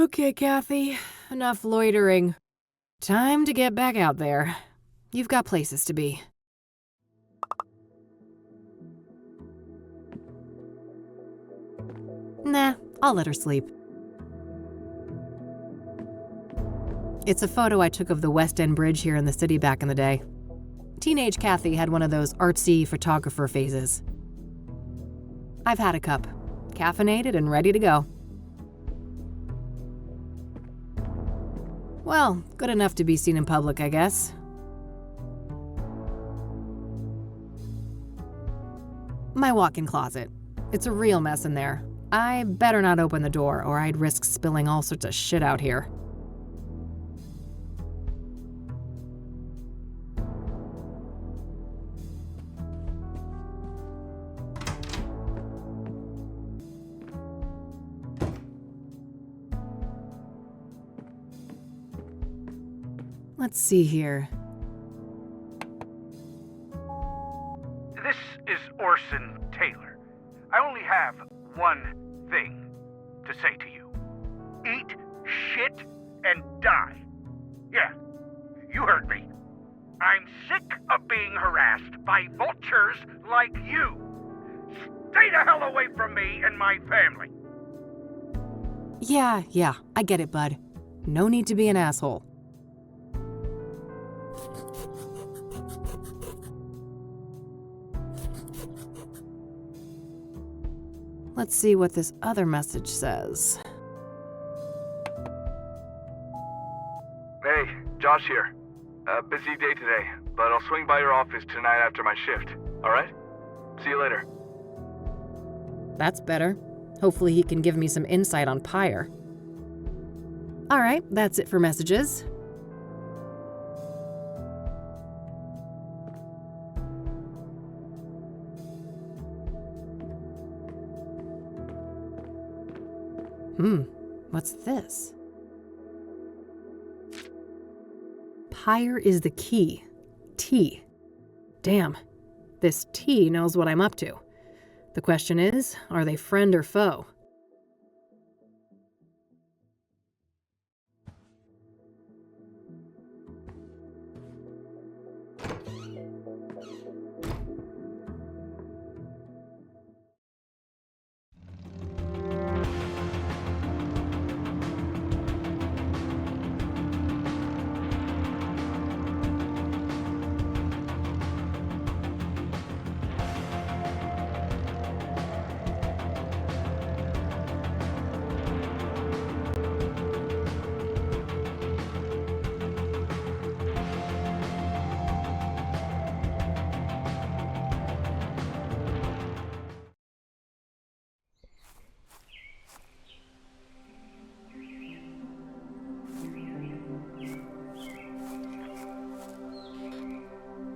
Okay, Kathy. Enough loitering. Time to get back out there. You've got places to be. Nah, I'll let her sleep. It's a photo I took of the West End Bridge here in the city back in the day. Teenage Kathy had one of those artsy photographer phases. I've had a cup, caffeinated and ready to go. Well, good enough to be seen in public, I guess. My walk-in closet. It's a real mess in there. I better not open the door, or I'd risk spilling all sorts of shit out here. Let's see here. This is Orson Taylor. I only have one thing to say to you. Eat shit and die. Yeah, you heard me. I'm sick of being harassed by vultures like you. Stay the hell away from me and my family. Yeah, I get it, bud. No need to be an asshole. Let's see what this other message says. Hey, Josh here. Busy day today, but I'll swing by your office tonight after my shift, alright? See you later. That's better. Hopefully he can give me some insight on Pyre. Alright, that's it for messages. What's this? Pyre is the key. T. Damn, this T knows what I'm up to. The question is, are they friend or foe?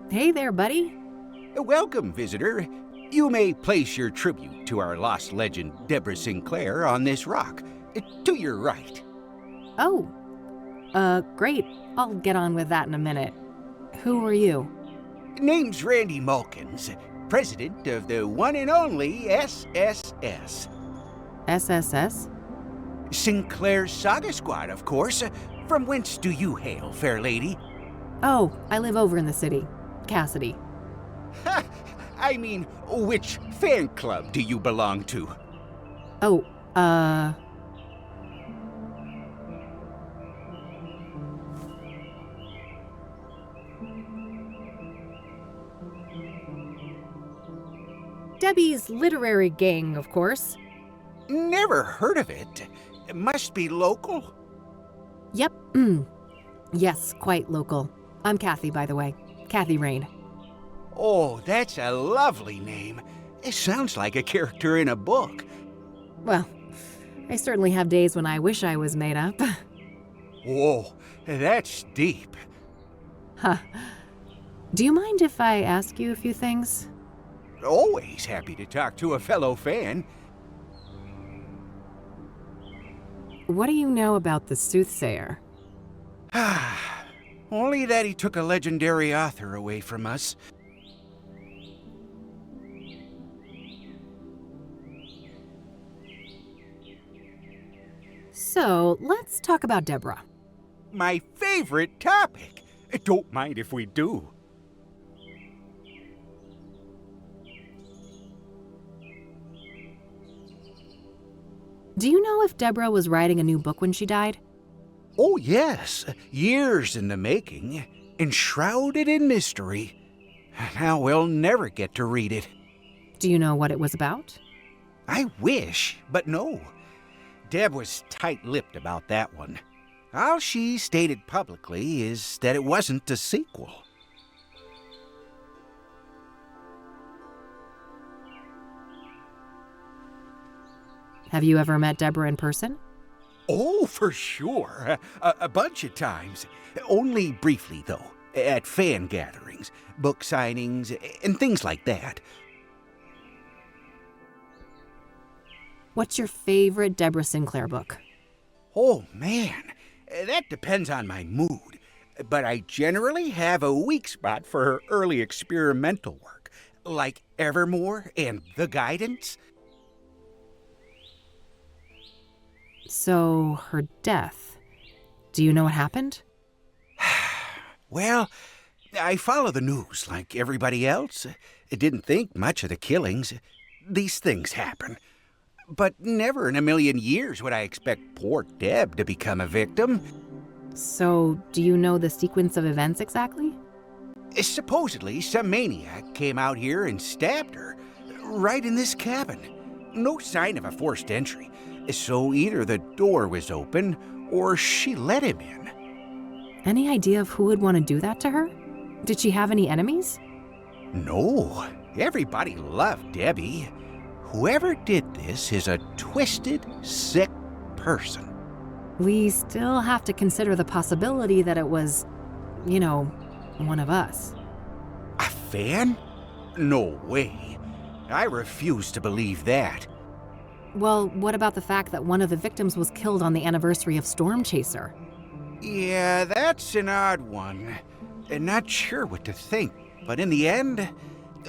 Hey there, buddy. Welcome, visitor. You may place your tribute to our lost legend, Deborah Sinclair, on this rock. To your right. Oh. Great. I'll get on with that in a minute. Who are you? Name's Randy Mulkins, president of the one and only SSS. SSS? Sinclair's Saga Squad, of course. From whence do you hail, fair lady? Oh, I live over in the city. Cassidy. Ha! I mean, which fan club do you belong to? Oh, Debbie's literary gang, of course. Never heard of it. Must be local. Yep. Yes, quite local. I'm Kathy, by the way. Kathy Rain. Oh, that's a lovely name. It sounds like a character in a book. Well, I certainly have days when I wish I was made up. Whoa, that's deep. Huh. Do you mind if I ask you a few things? Always happy to talk to a fellow fan. What do you know about the Soothsayer? Only that he took a legendary author away from us. So, let's talk about Deborah. My favorite topic. Don't mind if we do. Do you know if Deborah was writing a new book when she died? Oh, yes. Years in the making. Enshrouded in mystery. Now we'll never get to read it. Do you know what it was about? I wish, but no. Deb was tight-lipped about that one. All she stated publicly is that it wasn't a sequel. Have you ever met Deborah in person? Oh, for sure. A bunch of times. Only briefly, though. At fan gatherings, book signings, and things like that. What's your favorite Deborah Sinclair book? Oh, man. That depends on my mood. But I generally have a weak spot for her early experimental work, like Evermore and The Guidance. So, her death. Do you know what happened? Well, I follow the news like everybody else. Didn't think much of the killings. These things happen. But never in a million years would I expect poor Deb to become a victim. So, do you know the sequence of events exactly? Supposedly, some maniac came out here and stabbed her, right in this cabin. No sign of a forced entry, so either the door was open or she let him in. Any idea of who would want to do that to her? Did she have any enemies? No, everybody loved Debbie. Whoever did this is a twisted, sick person. We still have to consider the possibility that it was, one of us. A fan? No way. I refuse to believe that. Well, what about the fact that one of the victims was killed on the anniversary of Storm Chaser? Yeah, that's an odd one. Not sure what to think, but in the end,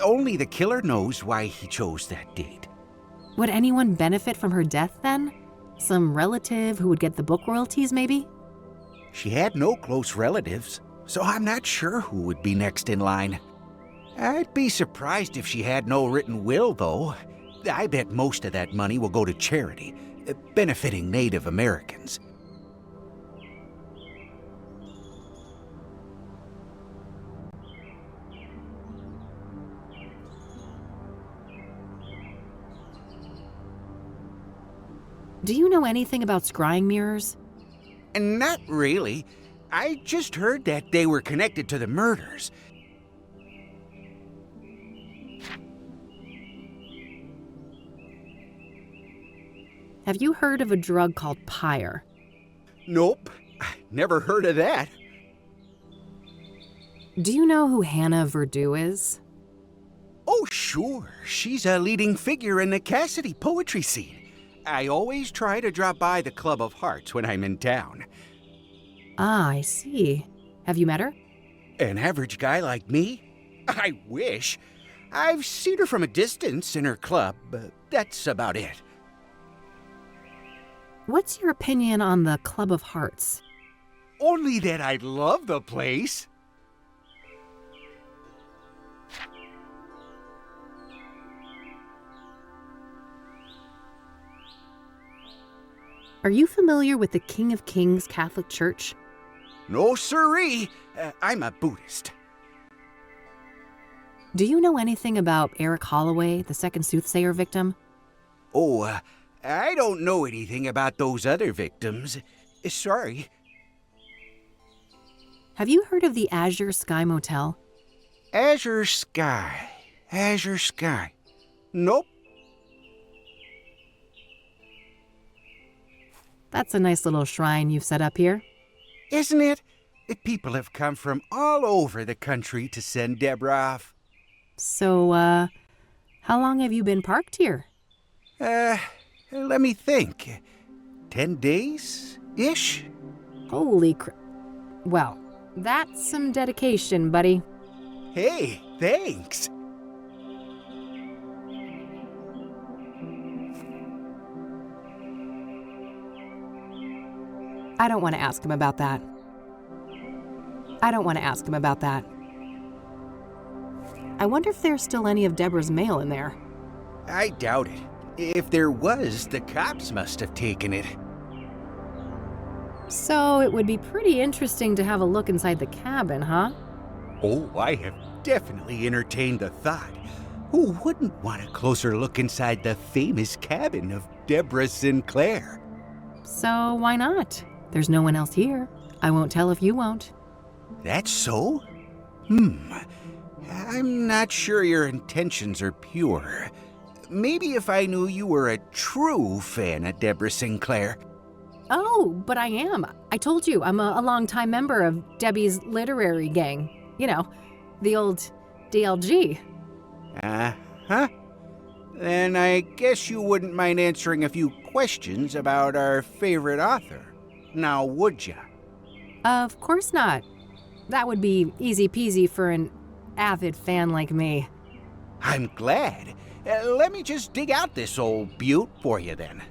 only the killer knows why he chose that date. Would anyone benefit from her death then? Some relative who would get the book royalties, maybe? She had no close relatives, so I'm not sure who would be next in line. I'd be surprised if she had no written will, though. I bet most of that money will go to charity, benefiting Native Americans. Do you know anything about scrying mirrors? Not really. I just heard that they were connected to the murders. Have you heard of a drug called Pyre? Nope, never heard of that. Do you know who Hannah Verdew is? Oh, sure. She's a leading figure in the Cassidy poetry scene. I always try to drop by the Club of Hearts when I'm in town. Ah, I see. Have you met her? An average guy like me? I wish. I've seen her from a distance in her club, but that's about it. What's your opinion on the Club of Hearts? Only that I love the place. Are you familiar with the King of Kings Catholic Church? No siree. I'm a Buddhist. Do you know anything about Eric Holloway, the second Soothsayer victim? Oh, I don't know anything about those other victims. Sorry. Have you heard of the Azure Sky Motel? Azure Sky. Azure Sky. Nope. That's a nice little shrine you've set up here. Isn't it? People have come from all over the country to send Deborah off. So, how long have you been parked here? Let me think. 10 days-ish? Holy Well, that's some dedication, buddy. Hey, thanks. I don't want to ask him about that. I don't want to ask him about that. I wonder if there's still any of Deborah's mail in there. I doubt it. If there was, the cops must have taken it. So it would be pretty interesting to have a look inside the cabin, huh? Oh, I have definitely entertained the thought. Who wouldn't want a closer look inside the famous cabin of Deborah Sinclair? So why not? There's no one else here. I won't tell if you won't. That's so? I'm not sure your intentions are pure. Maybe if I knew you were a true fan of Deborah Sinclair. Oh, but I am. I told you, I'm a longtime member of Debbie's literary gang. You know, the old DLG. Uh-huh. Then I guess you wouldn't mind answering a few questions about our favorite author. Now, would ya? Of course not. That would be easy peasy for an avid fan like me. I'm glad. Let me just dig out this old beaut for you then.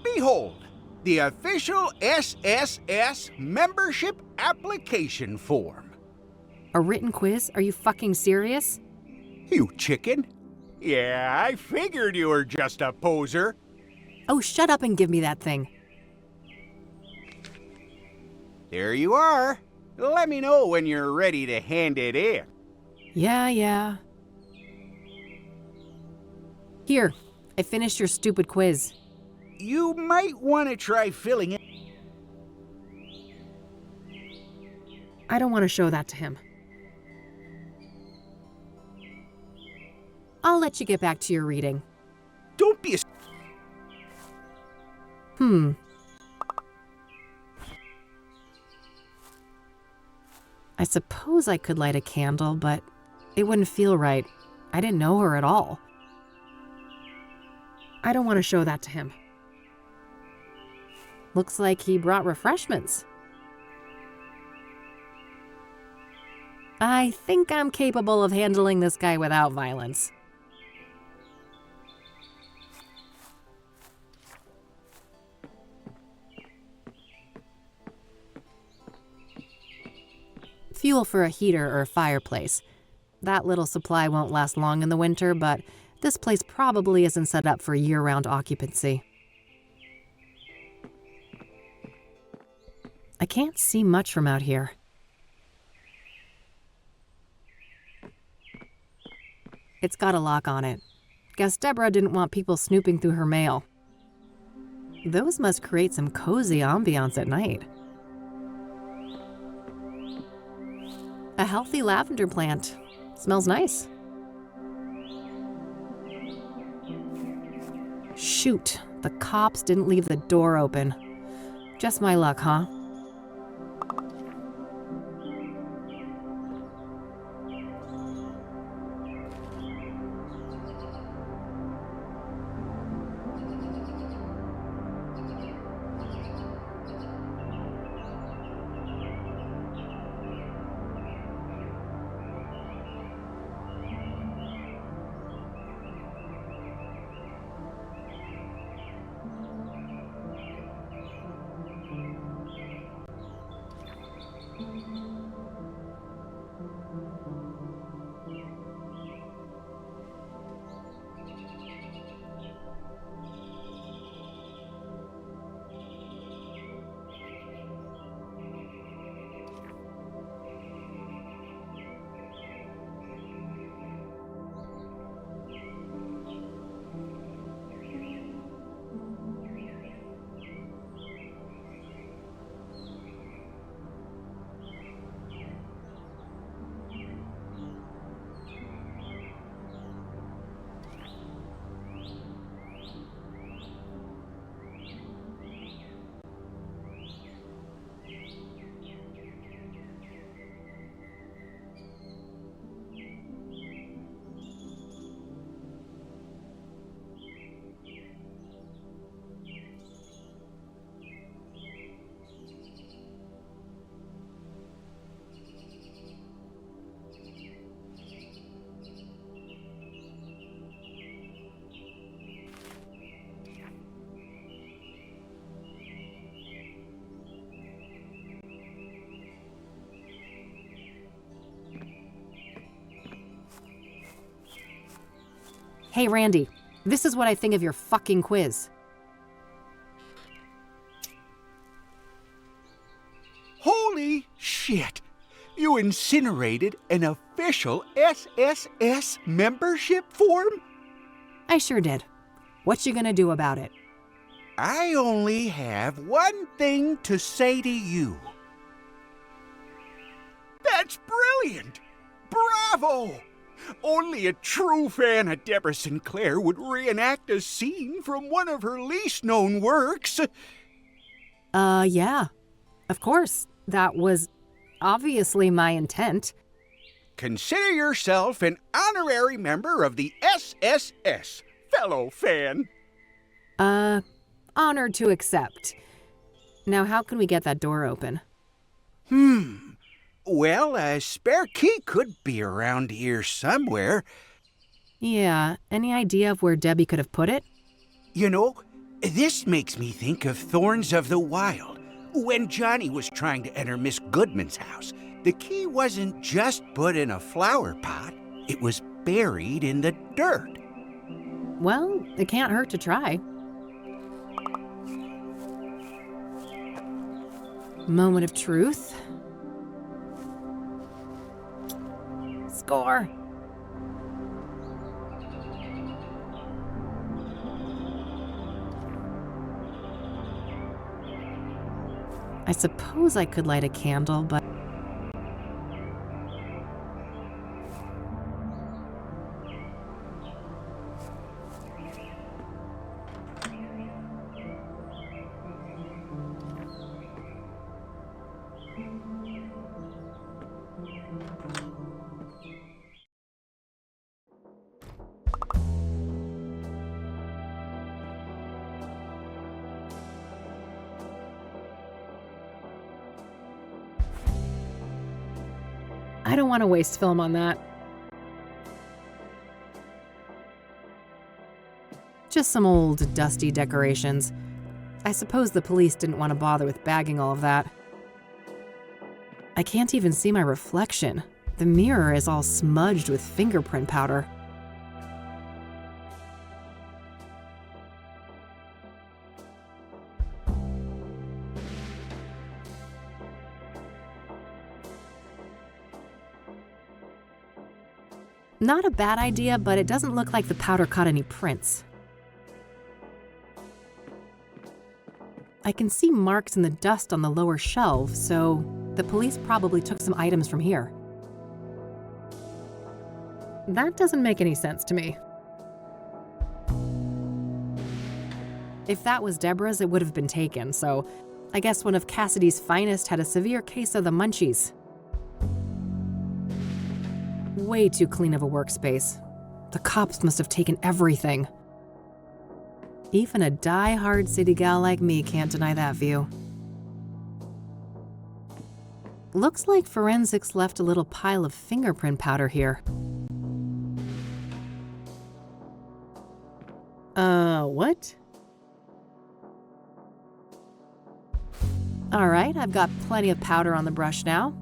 Behold, the official SSS membership application form. A written quiz? Are you fucking serious? You chicken? Yeah, I figured you were just a poser. Oh, shut up and give me that thing. There you are. Let me know when you're ready to hand it in. Yeah. Here, I finished your stupid quiz. You might want to try filling it. I don't want to show that to him. I'll let you get back to your reading. Don't be a... I suppose I could light a candle, but it wouldn't feel right. I didn't know her at all. I don't want to show that to him. Looks like he brought refreshments. I think I'm capable of handling this guy without violence. Fuel for a heater or a fireplace. That little supply won't last long in the winter, but this place probably isn't set up for year-round occupancy. I can't see much from out here. It's got a lock on it. Guess Deborah didn't want people snooping through her mail. Those must create some cozy ambiance at night. A healthy lavender plant. Smells nice. Shoot, the cops didn't leave the door open. Just my luck, huh? Hey, Randy, this is what I think of your fucking quiz. Holy shit! You incinerated an official SSS membership form? I sure did. What you gonna do about it? I only have one thing to say to you. That's brilliant! Bravo! Only a true fan of Deborah Sinclair would reenact a scene from one of her least known works. Yeah. Of course. That was obviously my intent. Consider yourself an honorary member of the SSS, fellow fan. Honored to accept. Now, how can we get that door open? Well, a spare key could be around here somewhere. Yeah, any idea of where Debbie could have put it? You know, this makes me think of Thorns of the Wild. When Johnny was trying to enter Miss Goodman's house, the key wasn't just put in a flower pot, it was buried in the dirt. Well, it can't hurt to try. Moment of truth. Score. I suppose I could light a candle, but... I don't want to waste film on that. Just some old, dusty decorations. I suppose the police didn't want to bother with bagging all of that. I can't even see my reflection. The mirror is all smudged with fingerprint powder. Not a bad idea, but it doesn't look like the powder caught any prints. I can see marks in the dust on the lower shelf, so the police probably took some items from here. That doesn't make any sense to me. If that was Deborah's, it would have been taken, so I guess one of Cassidy's finest had a severe case of the munchies. Way too clean of a workspace. The cops must have taken everything. Even a die-hard city gal like me can't deny that view. Looks like forensics left a little pile of fingerprint powder here. What? All right, I've got plenty of powder on the brush now.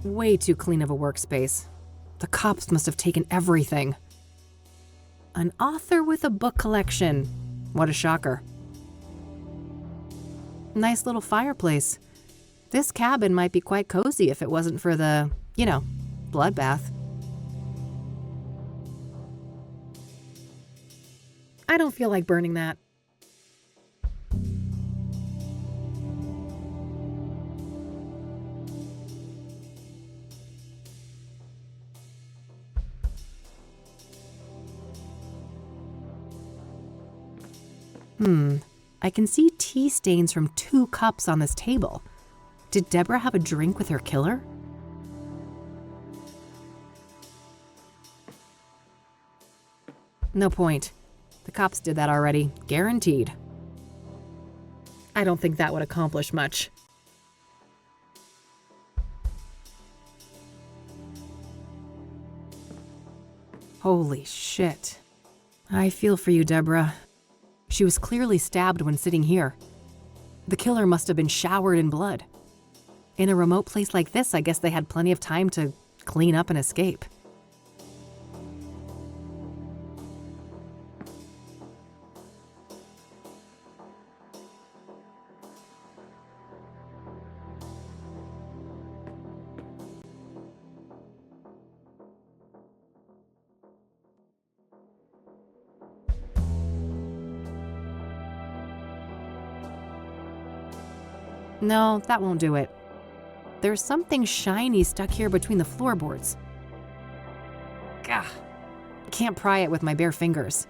Way too clean of a workspace. The cops must have taken everything. An author with a book collection. What a shocker. Nice little fireplace. This cabin might be quite cozy if it wasn't for the, bloodbath. I don't feel like burning that. I can see tea stains from 2 cups on this table. Did Deborah have a drink with her killer? No point. The cops did that already, guaranteed. I don't think that would accomplish much. Holy shit. I feel for you, Deborah. She was clearly stabbed when sitting here. The killer must have been showered in blood. In a remote place like this, I guess they had plenty of time to clean up and escape. No, that won't do it. There's something shiny stuck here between the floorboards. Gah. Can't pry it with my bare fingers.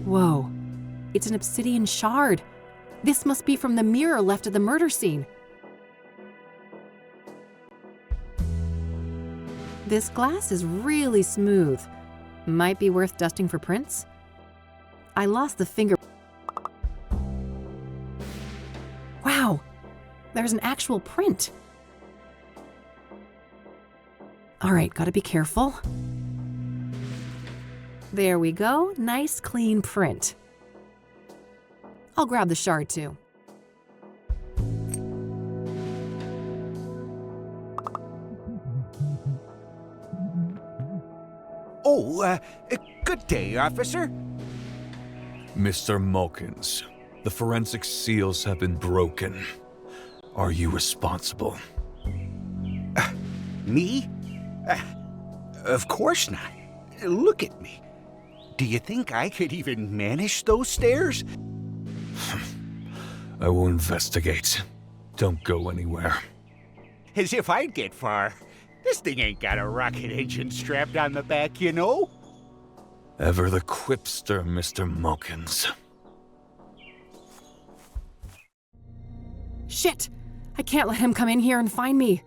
Whoa. It's an obsidian shard. This must be from the mirror left at the murder scene. This glass is really smooth. Might be worth dusting for prints. I lost the finger. Wow, there's an actual print. All right, gotta be careful. There we go, nice clean print. I'll grab the shard too. Oh, good day, officer. Mr. Mulkins, the forensic seals have been broken. Are you responsible? Me? Of course not. Look at me. Do you think I could even manage those stairs? I will investigate. Don't go anywhere. As if I'd get far. This thing ain't got a rocket engine strapped on the back, you know? Ever the quipster, Mr. Mulkins. Shit! I can't let him come in here and find me.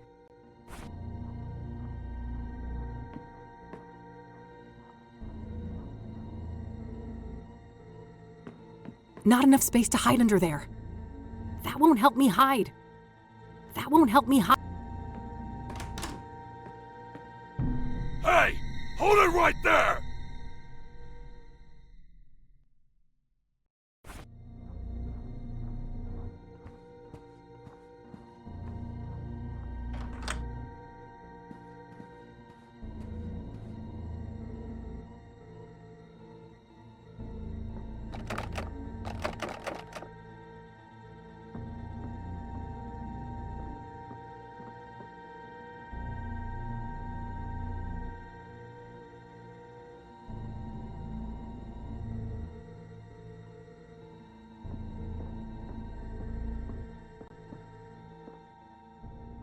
Not enough space to hide under there. That won't help me hide. That won't help me hide. Hey! Hold it right there!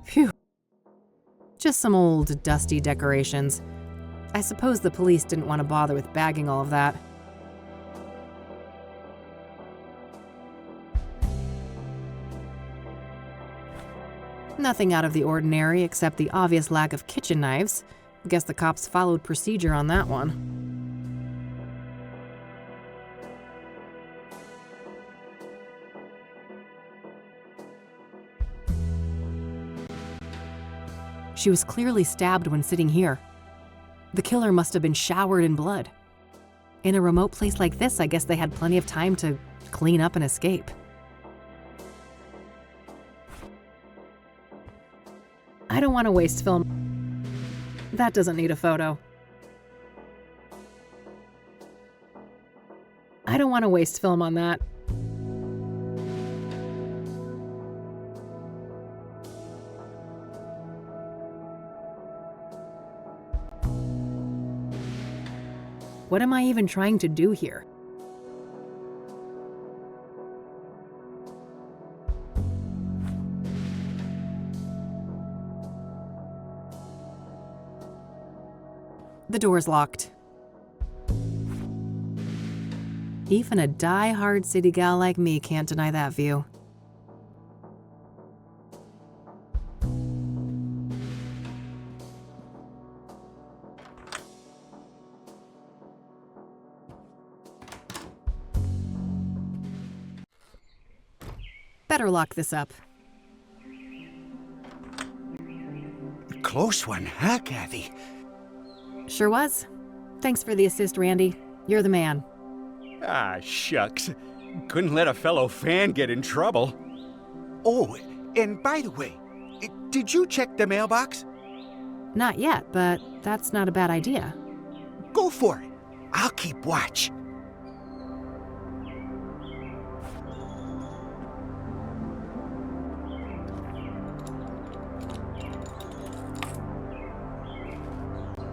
Phew. Just some old, dusty decorations. I suppose the police didn't want to bother with bagging all of that. Nothing out of the ordinary except the obvious lack of kitchen knives. Guess the cops followed procedure on that one. She was clearly stabbed when sitting here. The killer must have been showered in blood. In a remote place like this, I guess they had plenty of time to clean up and escape. I don't want to waste film. That doesn't need a photo. I don't want to waste film on that. What am I even trying to do here? The door's locked. Even a die-hard city gal like me can't deny that view. Better lock this up. Close one, huh, Kathy? Sure was. Thanks for the assist, Randy. You're the man. Ah, shucks. Couldn't let a fellow fan get in trouble. Oh, and by the way, did you check the mailbox? Not yet, but that's not a bad idea. Go for it. I'll keep watch.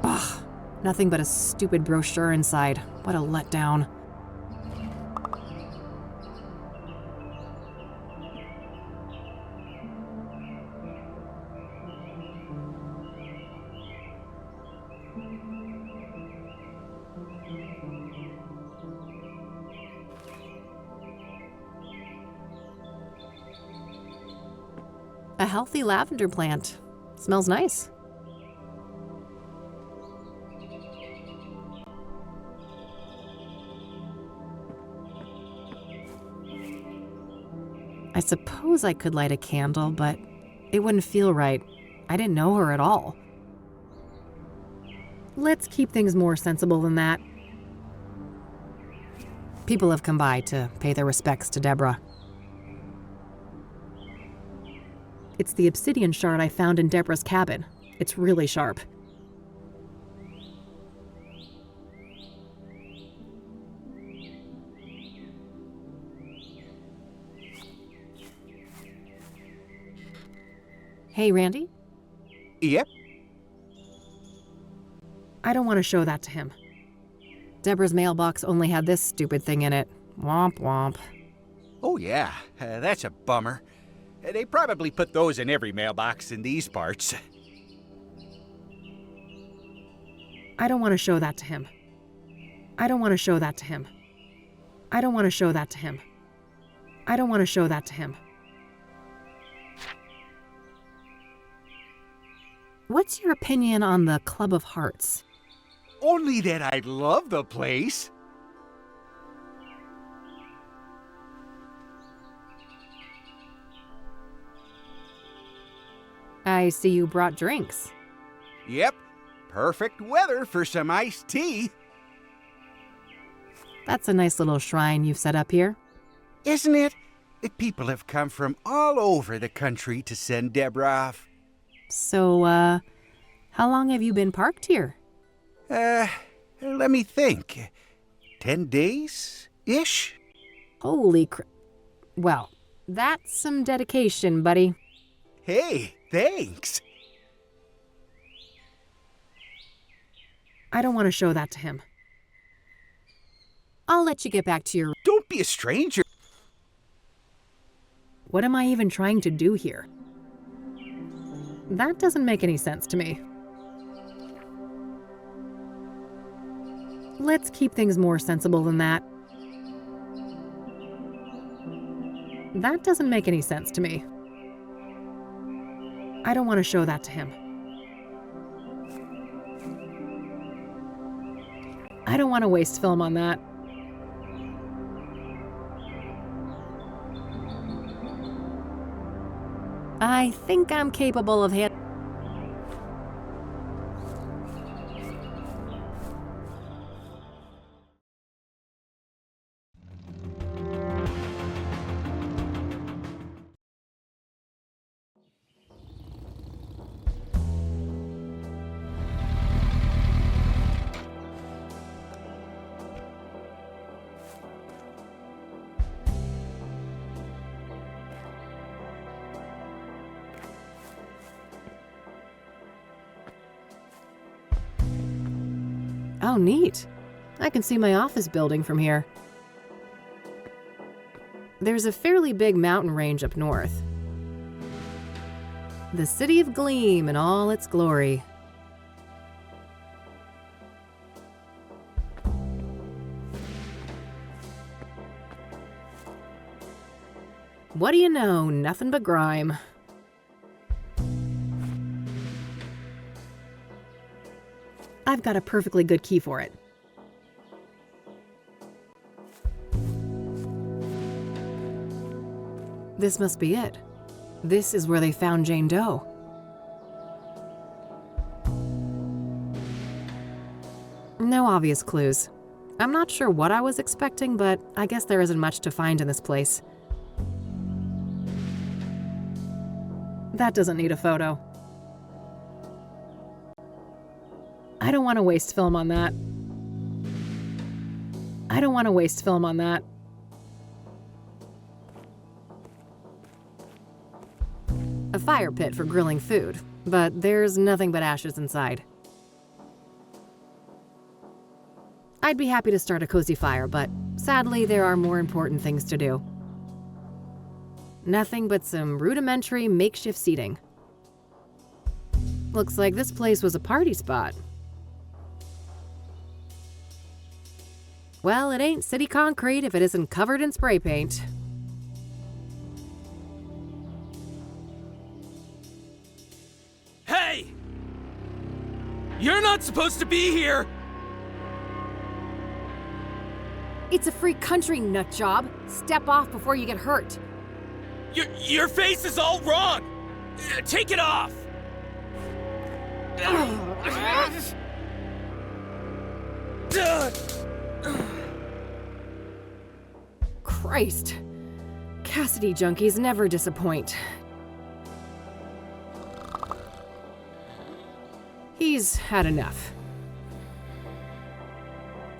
Ugh, nothing but a stupid brochure inside. What a letdown. A healthy lavender plant. Smells nice. I suppose I could light a candle, but it wouldn't feel right. I didn't know her at all. Let's keep things more sensible than that. People have come by to pay their respects to Deborah. It's the obsidian shard I found in Deborah's cabin. It's really sharp. Hey, Randy? Yep. I don't want to show that to him. Deborah's mailbox only had this stupid thing in it. Womp womp. Oh, yeah. That's a bummer. They probably put those in every mailbox in these parts. I don't want to show that to him. I don't want to show that to him. I don't want to show that to him. I don't want to show that to him. What's your opinion on the Club of Hearts? Only that I love the place. I see you brought drinks. Yep. Perfect weather for some iced tea. That's a nice little shrine you've set up here. Isn't it? People have come from all over the country to send Deborah off. So, how long have you been parked here? Let me think. 10 days-ish? Holy Well, that's some dedication, buddy. Hey, thanks. I don't want to show that to him. I'll let you get back to your... Don't be a stranger. What am I even trying to do here? That doesn't make any sense to me. Let's keep things more sensible than that. That doesn't make any sense to me. I don't want to show that to him. I don't want to waste film on that. I think I'm capable of hit. Oh, neat. I can see my office building from here. There's a fairly big mountain range up north. The city of Gleam in all its glory. What do you know? Nothing but grime. I've got a perfectly good key for it. This must be it. This is where they found Jane Doe. No obvious clues. I'm not sure what I was expecting, but I guess there isn't much to find in this place. That doesn't need a photo. I don't want to waste film on that. I don't want to waste film on that. A fire pit for grilling food, but there's nothing but ashes inside. I'd be happy to start a cozy fire, but sadly there are more important things to do. Nothing but some rudimentary makeshift seating. Looks like this place was a party spot. Well, it ain't city concrete if it isn't covered in spray paint. Hey! You're not supposed to be here! It's a free country, nutjob. Step off before you get hurt. Your face is all wrong! Take it off! Christ. Cassidy junkies never disappoint. He's had enough.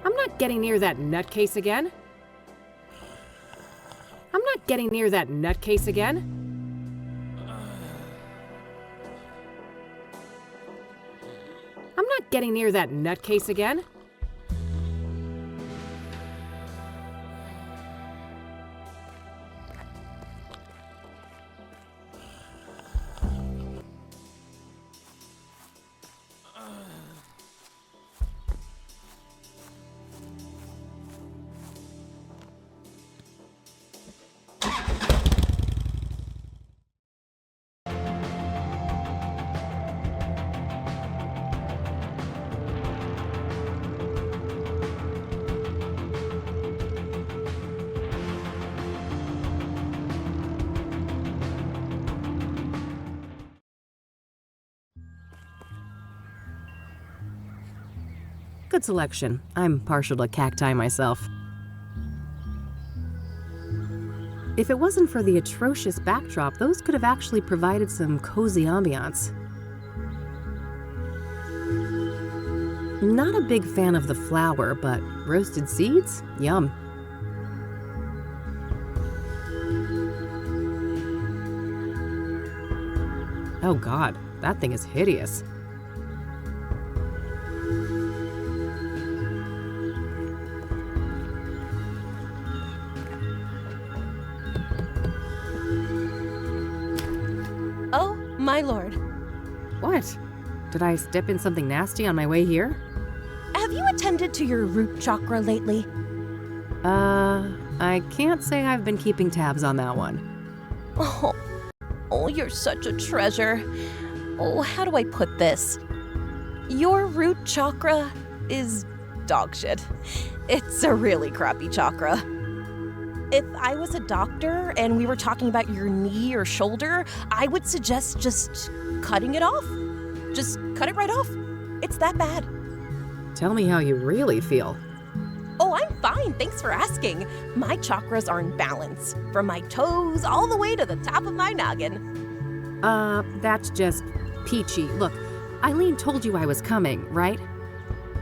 I'm not getting near that nutcase again. I'm not getting near that nutcase again. I'm not getting near that nutcase again. Good selection. I'm partial to cacti myself. If it wasn't for the atrocious backdrop, those could have actually provided some cozy ambiance. Not a big fan of the flower, but roasted seeds? Yum. Oh God, that thing is hideous. My lord. What? Did I step in something nasty on my way here? Have you attended to your root chakra lately? I can't say I've been keeping tabs on that one. Oh, you're such a treasure. Oh, how do I put this? Your root chakra is dog shit. It's a really crappy chakra. If I was a doctor and we were talking about your knee or shoulder, I would suggest just cutting it off. Just cut it right off. It's that bad. Tell me how you really feel. Oh, I'm fine. Thanks for asking. My chakras are in balance, from my toes all the way to the top of my noggin. That's just peachy. Look, Eileen told you I was coming, right?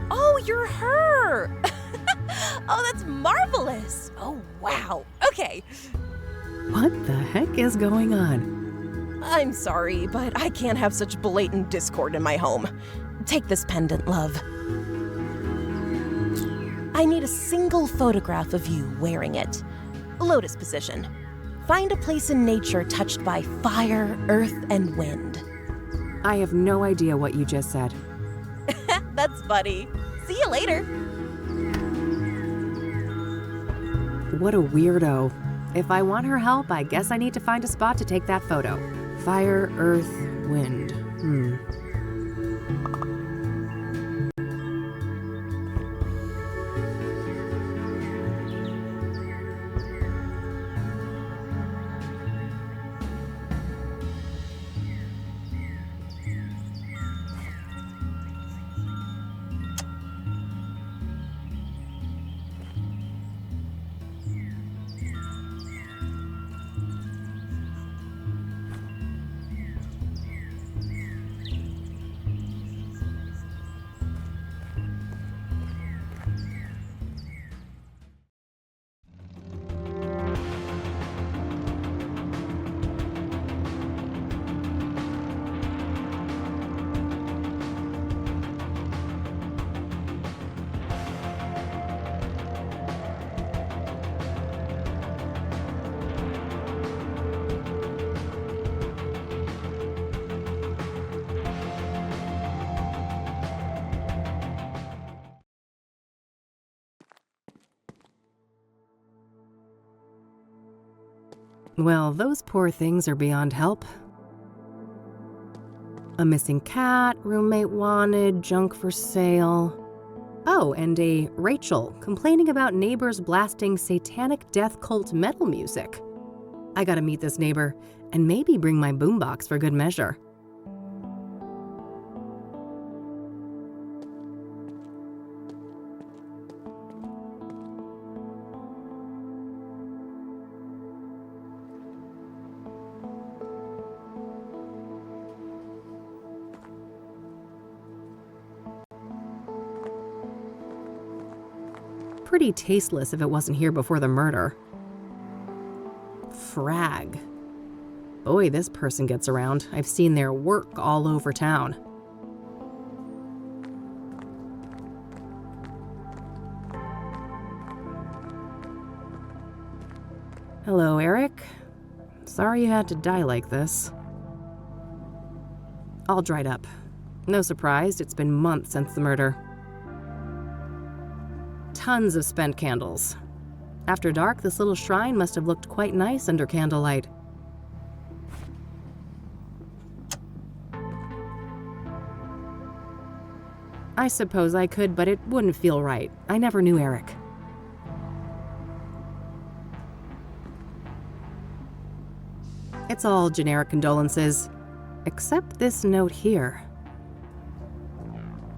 Oh, you're her! Oh, that's marvelous! Oh, wow. Okay. What the heck is going on? I'm sorry, but I can't have such blatant discord in my home. Take this pendant, love. I need a single photograph of you wearing it. Lotus position. Find a place in nature touched by fire, earth, and wind. I have no idea what you just said. That's funny. See you later. What a weirdo. If I want her help, I guess I need to find a spot to take that photo. Fire, earth, wind. Well, those poor things are beyond help. A missing cat, roommate wanted, junk for sale. Oh, and a Rachel complaining about neighbors blasting satanic death cult metal music. I gotta meet this neighbor and maybe bring my boombox for good measure. Pretty tasteless if it wasn't here before the murder. Frag. Boy, this person gets around. I've seen their work all over town. Hello, Eric. Sorry you had to die like this. All dried up. No surprise, it's been months since the murder. Tons of spent candles. After dark, this little shrine must have looked quite nice under candlelight. I suppose I could, but it wouldn't feel right. I never knew Eric. It's all generic condolences, except this note here.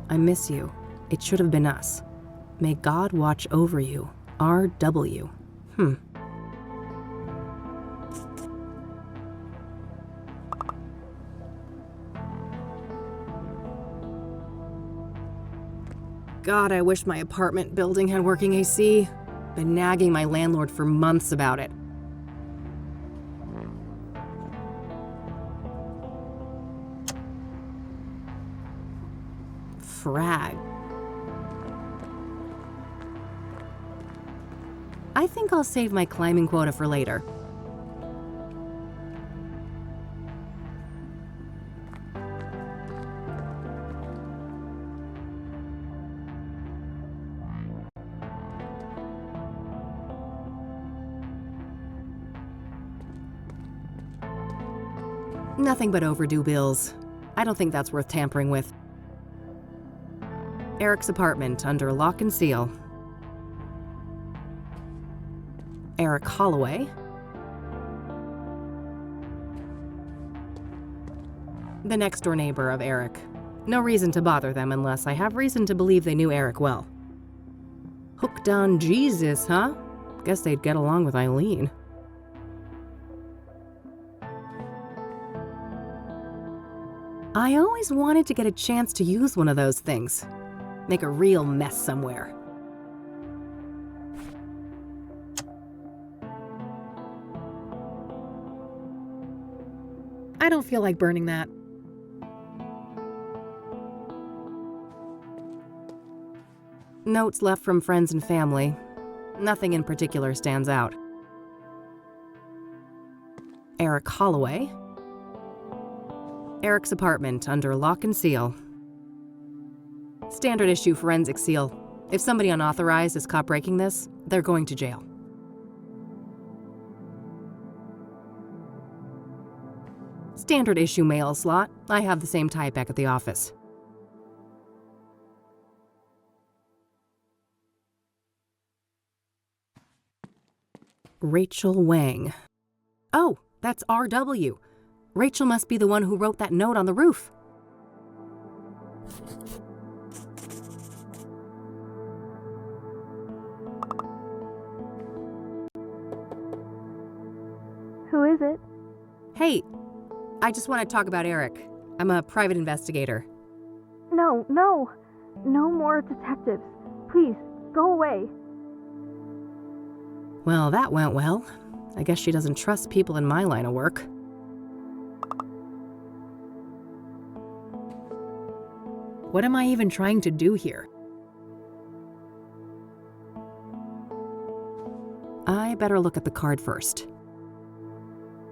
I miss you. It should have been us. May God watch over you. R.W. God, I wish my apartment building had working AC. Been nagging my landlord for months about it. Frag. I think I'll save my climbing quota for later. Nothing but overdue bills. I don't think that's worth tampering with. Eric's apartment under lock and seal. Eric Holloway. The next door neighbor of Eric. No reason to bother them unless I have reason to believe they knew Eric well. Hooked on Jesus, huh? Guess they'd get along with Eileen. I always wanted to get a chance to use one of those things. Make a real mess somewhere. I don't feel like burning that. Notes left from friends and family. Nothing in particular stands out. Eric Holloway. Eric's apartment under lock and seal. Standard issue forensic seal. If somebody unauthorized is caught breaking this, they're going to jail. Standard issue mail slot. I have the same type back at the office. Rachel Wang. Oh, that's R.W. Rachel must be the one who wrote that note on the roof. Who is it? Hey, I just want to talk about Eric. I'm a private investigator. No more detectives. Please, go away. Well, that went well. I guess she doesn't trust people in my line of work. What am I even trying to do here? I better look at the card first.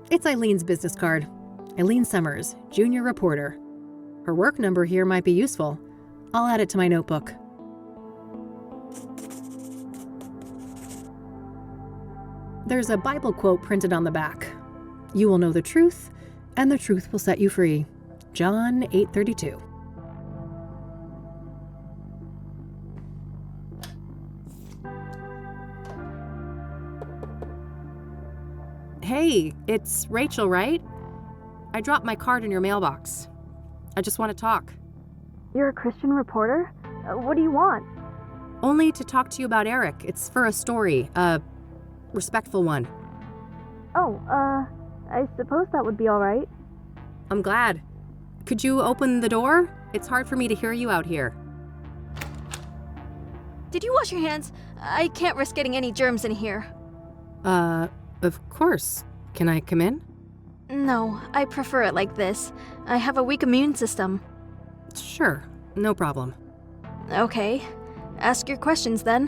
It's Eileen's business card. Eileen Summers, junior reporter. Her work number here might be useful. I'll add it to my notebook. There's a Bible quote printed on the back. You will know the truth, and the truth will set you free. John 8:32. Hey, it's Rachel, right? I dropped my card in your mailbox. I just want to talk. You're a Christian reporter? What do you want? Only to talk to you about Eric. It's for a story, a respectful one. Oh, I suppose that would be alright. I'm glad. Could you open the door? It's hard for me to hear you out here. Did you wash your hands? I can't risk getting any germs in here. Of course. Can I come in? No, I prefer it like this. I have a weak immune system. Sure, no problem. Okay. Ask your questions then.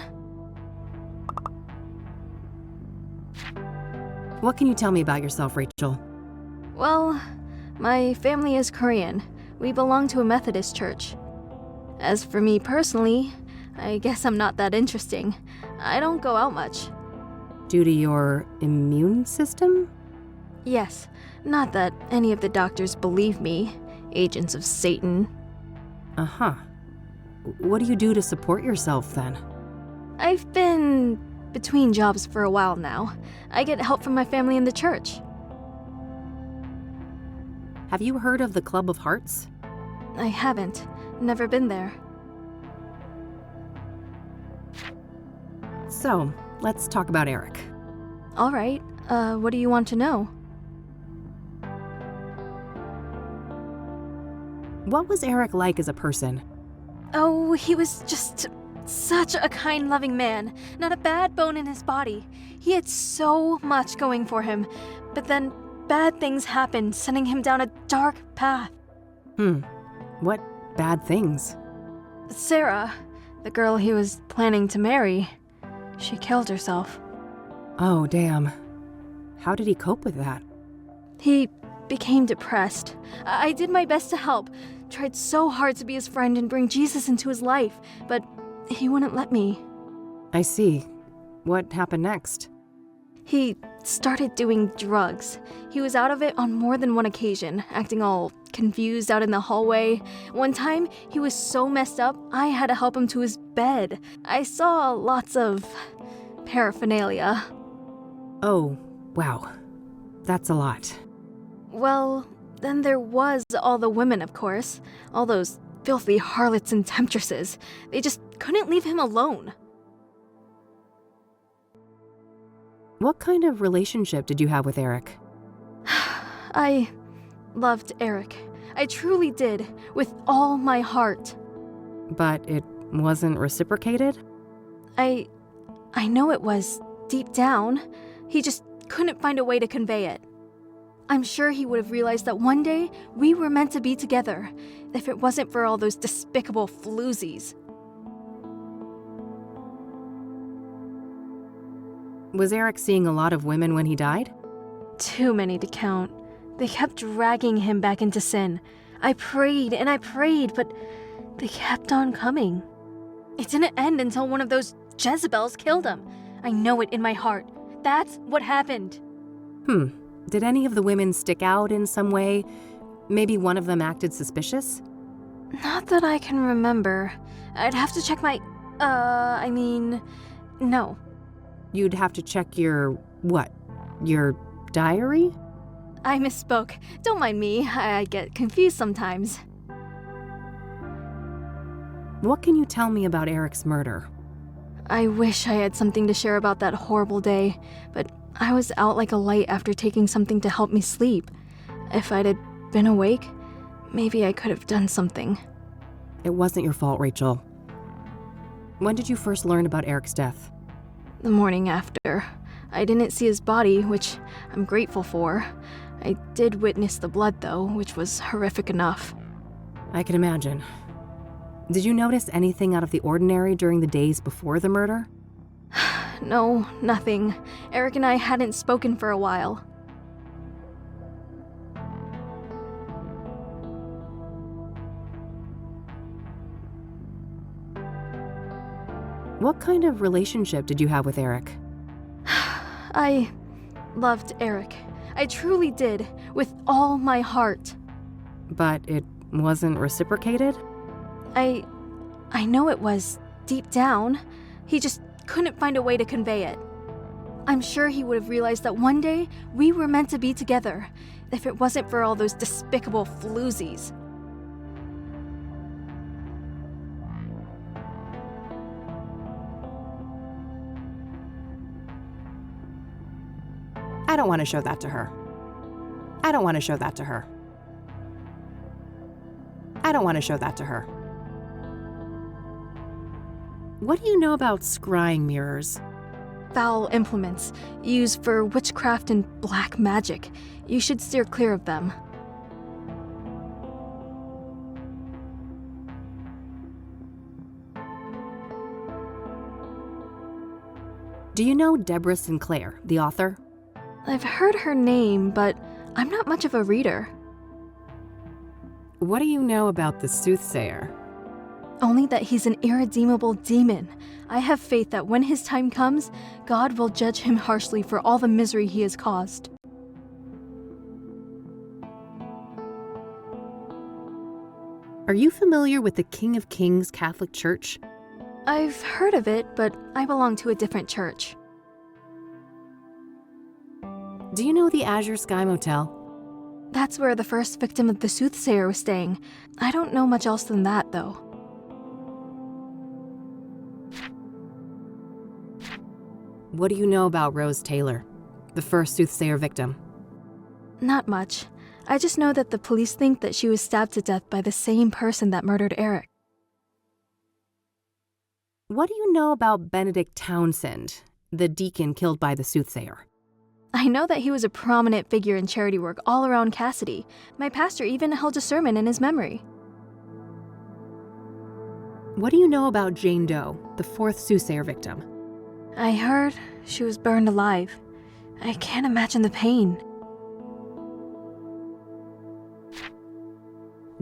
What can you tell me about yourself, Rachel? Well, my family is Korean. We belong to a Methodist church. As for me personally, I guess I'm not that interesting. I don't go out much. Due to your immune system? Yes, not that any of the doctors believe me. Agents of Satan. Uh-huh. What do you do to support yourself, then? I've been between jobs for a while now. I get help from my family in the church. Have you heard of the Club of Hearts? I haven't. Never been there. So, let's talk about Eric. All right. What do you want to know? What was Eric like as a person? Oh, he was just such a kind, loving man. Not a bad bone in his body. He had so much going for him. But then bad things happened, sending him down a dark path. What bad things? Sarah, the girl he was planning to marry, she killed herself. Oh, damn. How did he cope with that? He became depressed. I did my best to help. Tried so hard to be his friend and bring Jesus into his life, but he wouldn't let me. I see. What happened next? He started doing drugs. He was out of it on more than one occasion, acting all confused out in the hallway. One time, he was so messed up, I had to help him to his bed. I saw lots of paraphernalia. Oh, wow. That's a lot. Well, then there was all the women, of course. All those filthy harlots and temptresses. They just couldn't leave him alone. What kind of relationship did you have with Eric? I loved Eric. I truly did, with all my heart. But it wasn't reciprocated? I know it was, deep down. He just couldn't find a way to convey it. I'm sure he would have realized that one day we were meant to be together, if it wasn't for all those despicable floozies. Was Eric seeing a lot of women when he died? Too many to count. They kept dragging him back into sin. I prayed and I prayed, but they kept on coming. It didn't end until one of those Jezebels killed him. I know it in my heart. That's what happened. Did any of the women stick out in some way? Maybe one of them acted suspicious? Not that I can remember. I'd have to check my... no. You'd have to check your... what? Your diary? I misspoke. Don't mind me. I get confused sometimes. What can you tell me about Eric's murder? I wish I had something to share about that horrible day, but I was out like a light after taking something to help me sleep. If I'd had been awake, maybe I could have done something. It wasn't your fault, Rachel. When did you first learn about Eric's death? The morning after. I didn't see his body, which I'm grateful for. I did witness the blood, though, which was horrific enough. I can imagine. Did you notice anything out of the ordinary during the days before the murder? No, nothing. Eric and I hadn't spoken for a while. What kind of relationship did you have with Eric? I loved Eric. I truly did, with all my heart. But it wasn't reciprocated? I know it was, deep down. He just couldn't find a way to convey it. I'm sure he would have realized that one day we were meant to be together, if it wasn't for all those despicable floozies. I don't want to show that to her. I don't want to show that to her. I don't want to show that to her. What do you know about scrying mirrors? Foul implements, used for witchcraft and black magic. You should steer clear of them. Do you know Deborah Sinclair, the author? I've heard her name, but I'm not much of a reader. What do you know about the Soothsayer? Only that he's an irredeemable demon. I have faith that when his time comes, God will judge him harshly for all the misery he has caused. Are you familiar with the King of Kings Catholic Church? I've heard of it, but I belong to a different church. Do you know the Azure Sky Motel? That's where the first victim of the Soothsayer was staying. I don't know much else than that, though. What do you know about Rose Taylor, the first Soothsayer victim? Not much. I just know that the police think that she was stabbed to death by the same person that murdered Eric. What do you know about Benedict Townsend, the deacon killed by the Soothsayer? I know that he was a prominent figure in charity work all around Cassidy. My pastor even held a sermon in his memory. What do you know about Jane Doe, the fourth Soothsayer victim? I heard she was burned alive. I can't imagine the pain.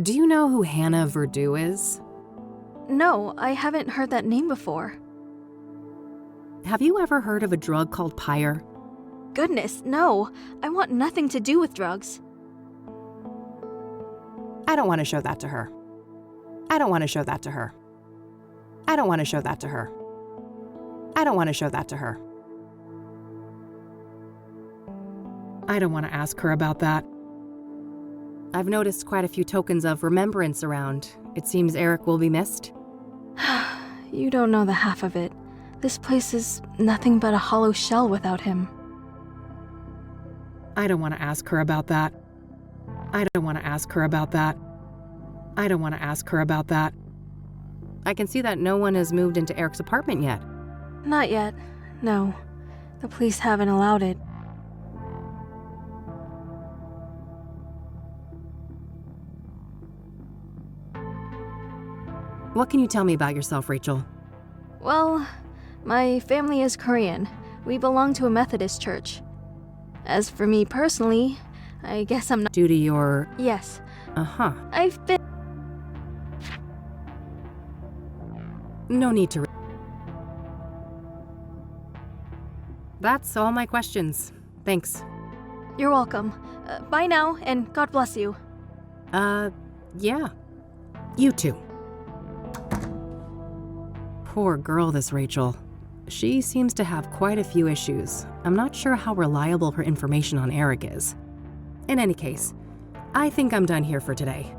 Do you know who Hannah Verdew is? No, I haven't heard that name before. Have you ever heard of a drug called Pyre? Goodness, no. I want nothing to do with drugs. I don't want to show that to her. I don't want to show that to her. I don't want to show that to her. I don't want to show that to her. I don't want to ask her about that. I've noticed quite a few tokens of remembrance around. It seems Eric will be missed. You don't know the half of it. This place is nothing but a hollow shell without him. I don't want to ask her about that. I don't want to ask her about that. I don't want to ask her about that. I can see that no one has moved into Eric's apartment yet. Not yet. No. The police haven't allowed it. What can you tell me about yourself, Rachel? Well, my family is Korean. We belong to a Methodist church. As for me personally, I guess I'm not— Due to your— Yes. Uh-huh. I've been— No need to— That's all my questions. Thanks. You're welcome. Bye now, and God bless you. Yeah. You too. Poor girl, this Rachel. She seems to have quite a few issues. I'm not sure how reliable her information on Eric is. In any case, I think I'm done here for today.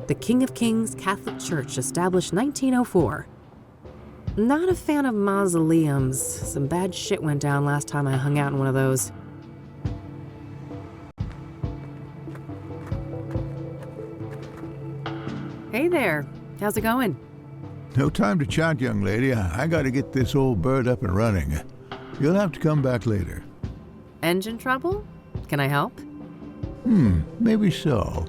The King of Kings Catholic Church, established 1904. Not a fan of mausoleums. Some bad shit went down last time I hung out in one of those. Hey there, how's it going? No time to chat, young lady. I gotta get this old bird up and running. You'll have to come back later. Engine trouble? Can I help? Maybe so.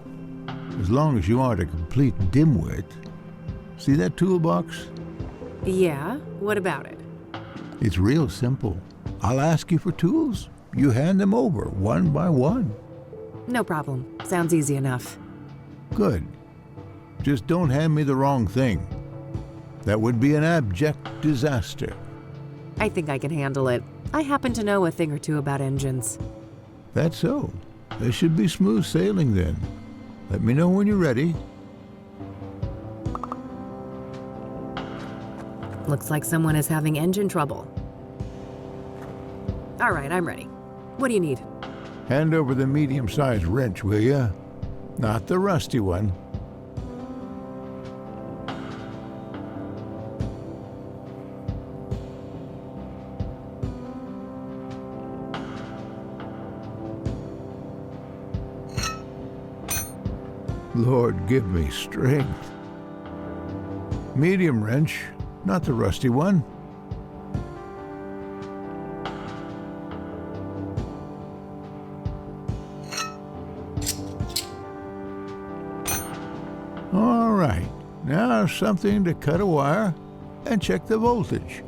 As long as you aren't a complete dimwit. See that toolbox? Yeah, what about it? It's real simple. I'll ask you for tools. You hand them over, one by one. No problem. Sounds easy enough. Good. Just don't hand me the wrong thing. That would be an abject disaster. I think I can handle it. I happen to know a thing or two about engines. That's so. There should be smooth sailing then. Let me know when you're ready. Looks like someone is having engine trouble. All right, I'm ready. What do you need? Hand over the medium-sized wrench, will ya? Not the rusty one. Lord, give me strength. Medium wrench, not the rusty one. All right, now something to cut a wire and check the voltage.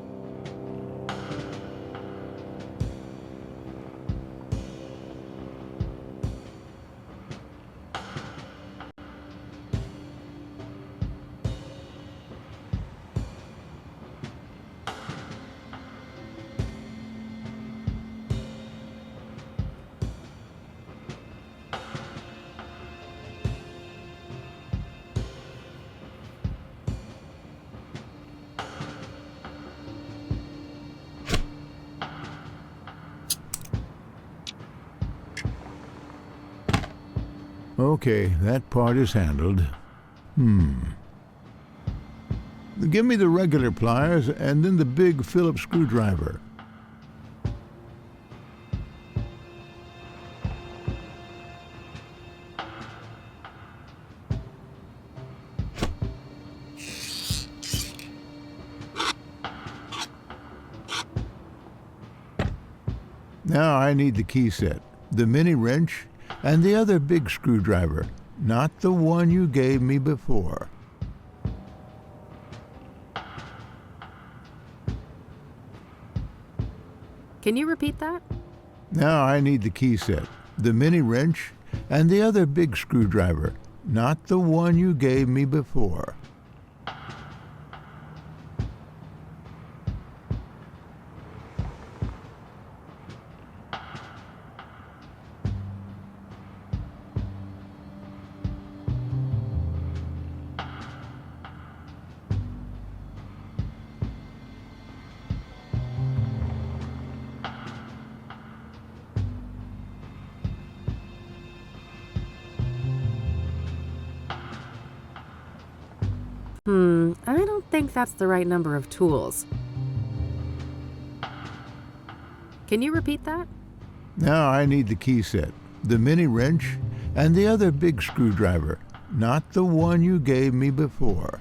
Okay, that part is handled. Give me the regular pliers and then the big Phillips screwdriver. Now I need the key set, the mini wrench, and the other big screwdriver, not the one you gave me before. Can you repeat that? Now I need the key set, the mini wrench, and the other big screwdriver, not the one you gave me before. I don't think that's the right number of tools. Can you repeat that? Now I need the key set, the mini wrench, and the other big screwdriver, not the one you gave me before.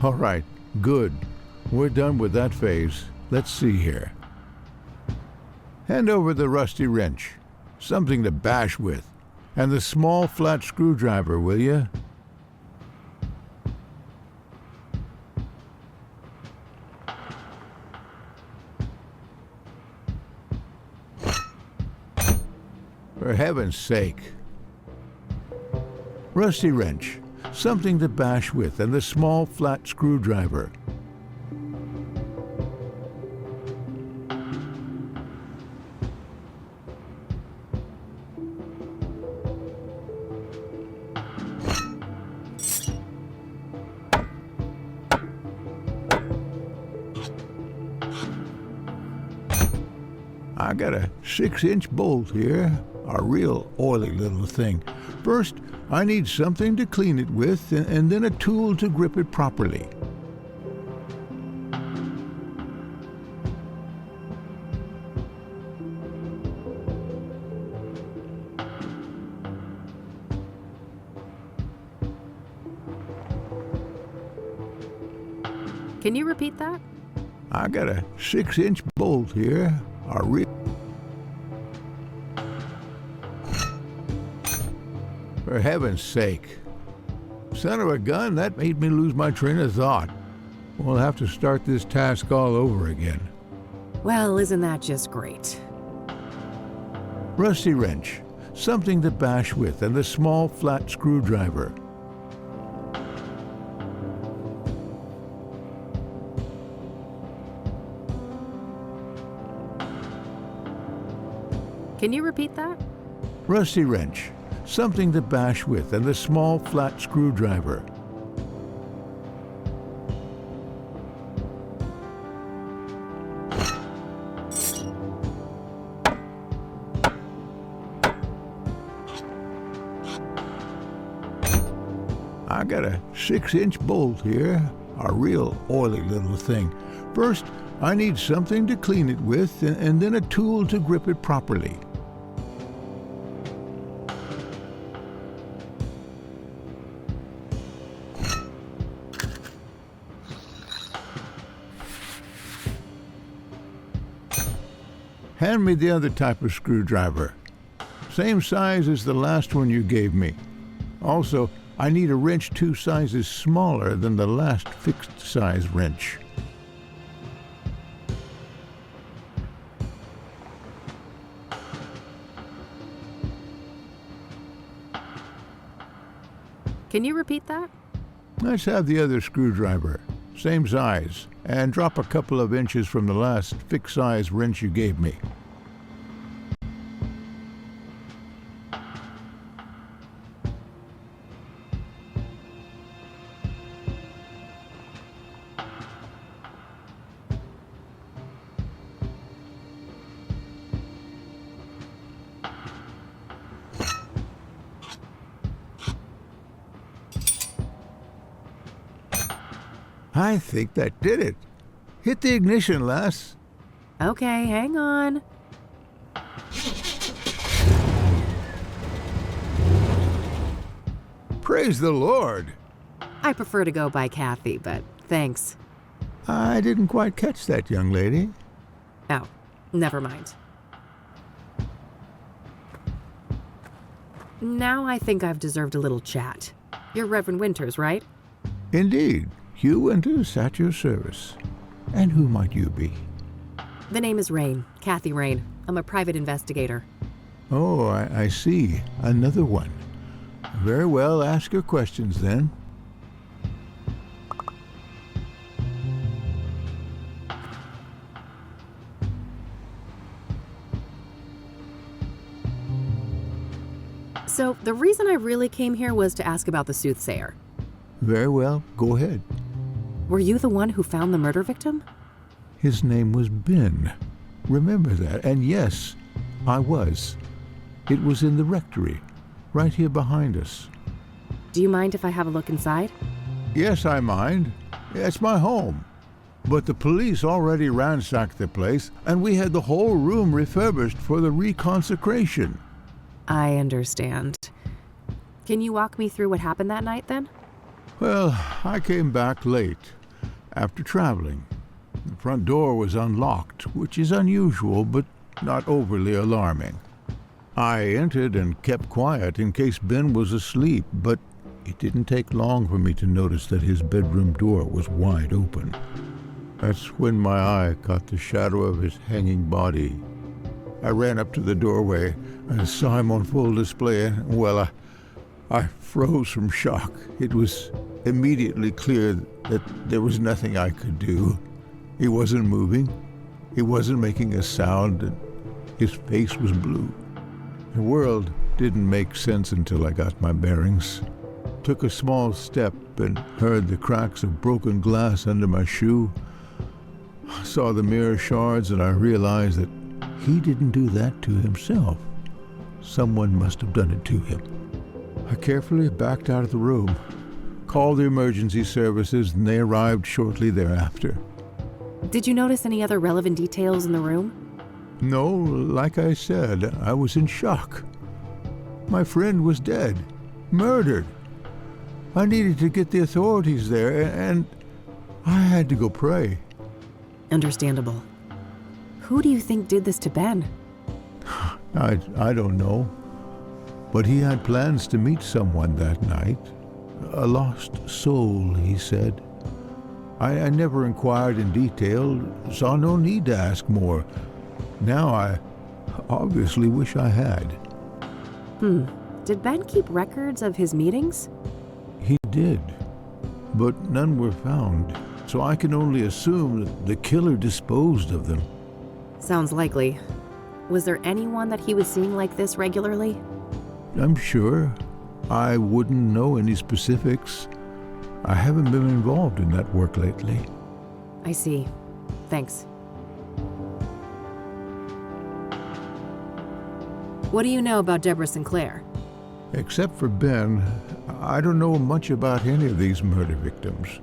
All right, good. We're done with that phase. Let's see here. Hand over the rusty wrench, something to bash with, and the small flat screwdriver, will you? For heaven's sake. Rusty wrench, something to bash with, and the small flat screwdriver. I got a 6-inch bolt here, a real oily little thing. First, I need something to clean it with, and then a tool to grip it properly. Can you repeat that? I got a 6-inch bolt here. A real... For heaven's sake. Son of a gun, that made me lose my train of thought. We'll have to start this task all over again. Well, isn't that just great? Rusty wrench, something to bash with, and the small flat screwdriver. Can you repeat that? Rusty wrench, something to bash with, and the small flat screwdriver. I got a 6-inch bolt here, a real oily little thing. First, I need something to clean it with, and then a tool to grip it properly. Hand me the other type of screwdriver. Same size as the last one you gave me. Also, I need a wrench 2 sizes smaller than the last fixed-size wrench. Can you repeat that? Let's have the other screwdriver. Same size, and drop a couple of inches from the last fixed-size wrench you gave me. I think that did it. Hit the ignition, lass. Okay, hang on. Praise the Lord. I prefer to go by Kathy, but thanks. I didn't quite catch that, young lady. Oh, never mind. Now I think I've deserved a little chat. You're Reverend Winters, right? Indeed. Hugh Winters at your service. And who might you be? The name is Rain, Kathy Rain. I'm a private investigator. Oh, I see. Another one. Very well, ask your questions then. So, the reason I really came here was to ask about the Soothsayer. Very well, go ahead. Were you the one who found the murder victim? His name was Ben. Remember that, and yes, I was. It was in the rectory, right here behind us. Do you mind if I have a look inside? Yes, I mind. It's my home. But the police already ransacked the place, and we had the whole room refurbished for the reconsecration. I understand. Can you walk me through what happened that night, then? Well, I came back late, after traveling. The front door was unlocked, which is unusual, but not overly alarming. I entered and kept quiet in case Ben was asleep, but it didn't take long for me to notice that his bedroom door was wide open. That's when my eye caught the shadow of his hanging body. I ran up to the doorway and saw him on full display, and, well, I froze from shock. It was immediately clear that there was nothing I could do. He wasn't moving. He wasn't making a sound, and his face was blue. The world didn't make sense until I got my bearings. Took a small step and heard the cracks of broken glass under my shoe. I saw the mirror shards, and I realized that he didn't do that to himself. Someone must have done it to him. I carefully backed out of the room, called the emergency services, and they arrived shortly thereafter. Did you notice any other relevant details in the room? No, like I said, I was in shock. My friend was dead, murdered. I needed to get the authorities there, and I had to go pray. Understandable. Who do you think did this to Ben? I don't know. But he had plans to meet someone that night. A lost soul, he said. I never inquired in detail, saw no need to ask more. Now I obviously wish I had. Did Ben keep records of his meetings? He did, but none were found, so I can only assume that the killer disposed of them. Sounds likely. Was there anyone that he was seeing like this regularly? I'm sure. I wouldn't know any specifics. I haven't been involved in that work lately. I see. Thanks. What do you know about Deborah Sinclair? Except for Ben, I don't know much about any of these murder victims.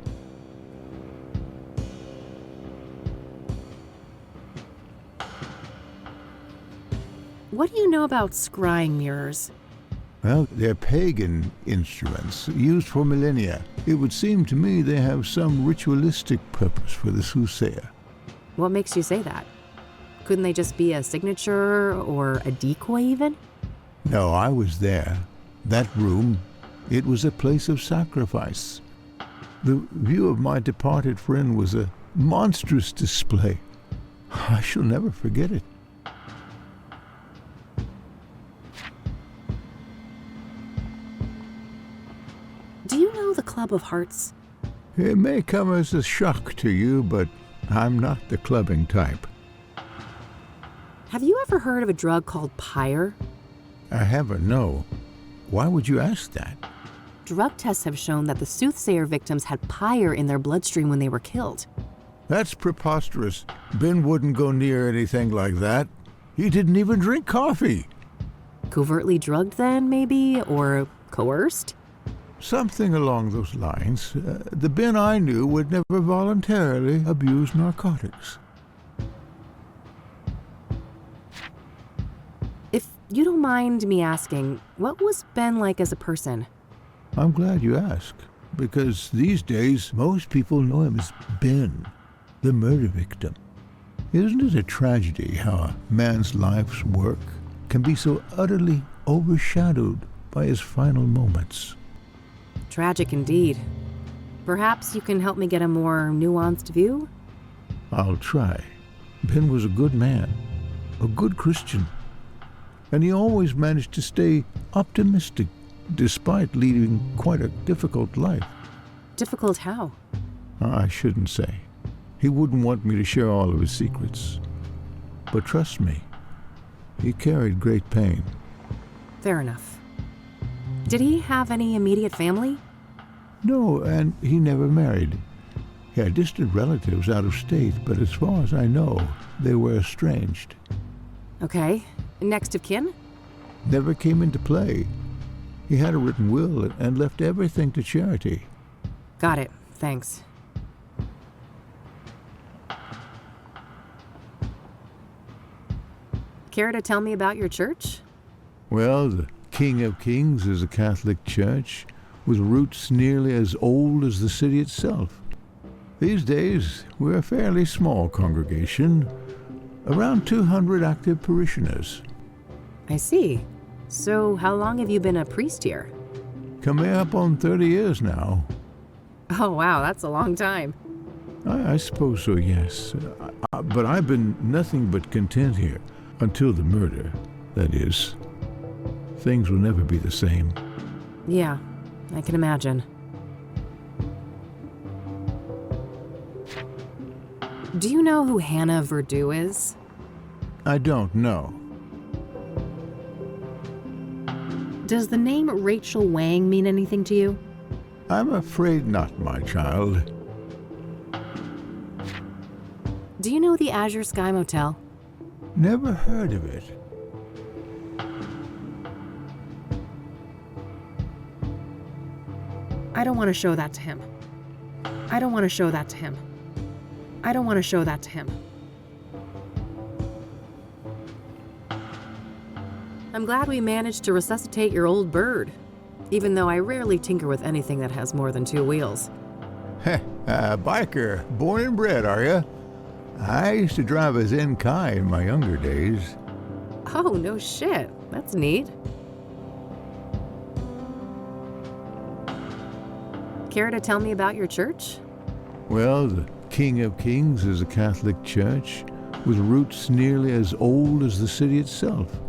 What do you know about scrying mirrors? Well, they're pagan instruments used for millennia. It would seem to me they have some ritualistic purpose for the Soothsayer. What makes you say that? Couldn't they just be a signature or a decoy even? No, I was there. That room, it was a place of sacrifice. The view of my departed friend was a monstrous display. I shall never forget it. Do you know the Club of Hearts? It may come as a shock to you, but I'm not the clubbing type. Have you ever heard of a drug called pyre? I haven't, no. Why would you ask that? Drug tests have shown that the Soothsayer victims had pyre in their bloodstream when they were killed. That's preposterous. Ben wouldn't go near anything like that. He didn't even drink coffee. Covertly drugged then, maybe? Or coerced? Something along those lines. The Ben I knew would never voluntarily abuse narcotics. If you don't mind me asking, what was Ben like as a person? I'm glad you asked, because these days most people know him as Ben, the murder victim. Isn't it a tragedy how a man's life's work can be so utterly overshadowed by his final moments? Tragic indeed. Perhaps you can help me get a more nuanced view? I'll try. Ben was a good man, a good Christian, and he always managed to stay optimistic despite leading quite a difficult life. Difficult how? I shouldn't say. He wouldn't want me to share all of his secrets. But trust me, he carried great pain. Fair enough. Did he have any immediate family? No, and he never married. He had distant relatives out of state, but as far as I know, they were estranged. Okay. Next of kin? Never came into play. He had a written will and left everything to charity. Got it. Thanks. Care to tell me about your church? Well, the King of Kings is a Catholic church with roots nearly as old as the city itself. These days, we're a fairly small congregation, around 200 active parishioners. I see. So how long have you been a priest here? Coming up on 30 years now. Oh wow, that's a long time. I suppose so, yes. But I've been nothing but content here, until the murder, that is. Things will never be the same. Yeah, I can imagine. Do you know who Hannah Verdew is? I don't know. Does the name Rachel Wang mean anything to you? I'm afraid not, my child. Do you know the Azure Sky Motel? Never heard of it. I don't want to show that to him. I don't want to show that to him. I don't want to show that to him. I'm glad we managed to resuscitate your old bird, even though I rarely tinker with anything that has more than 2 wheels. Heh, biker, born and bred, are ya? I used to drive a Zenkai in my younger days. Oh, no shit. That's neat. Care to tell me about your church? Well, the King of Kings is a Catholic church with roots nearly as old as the city itself.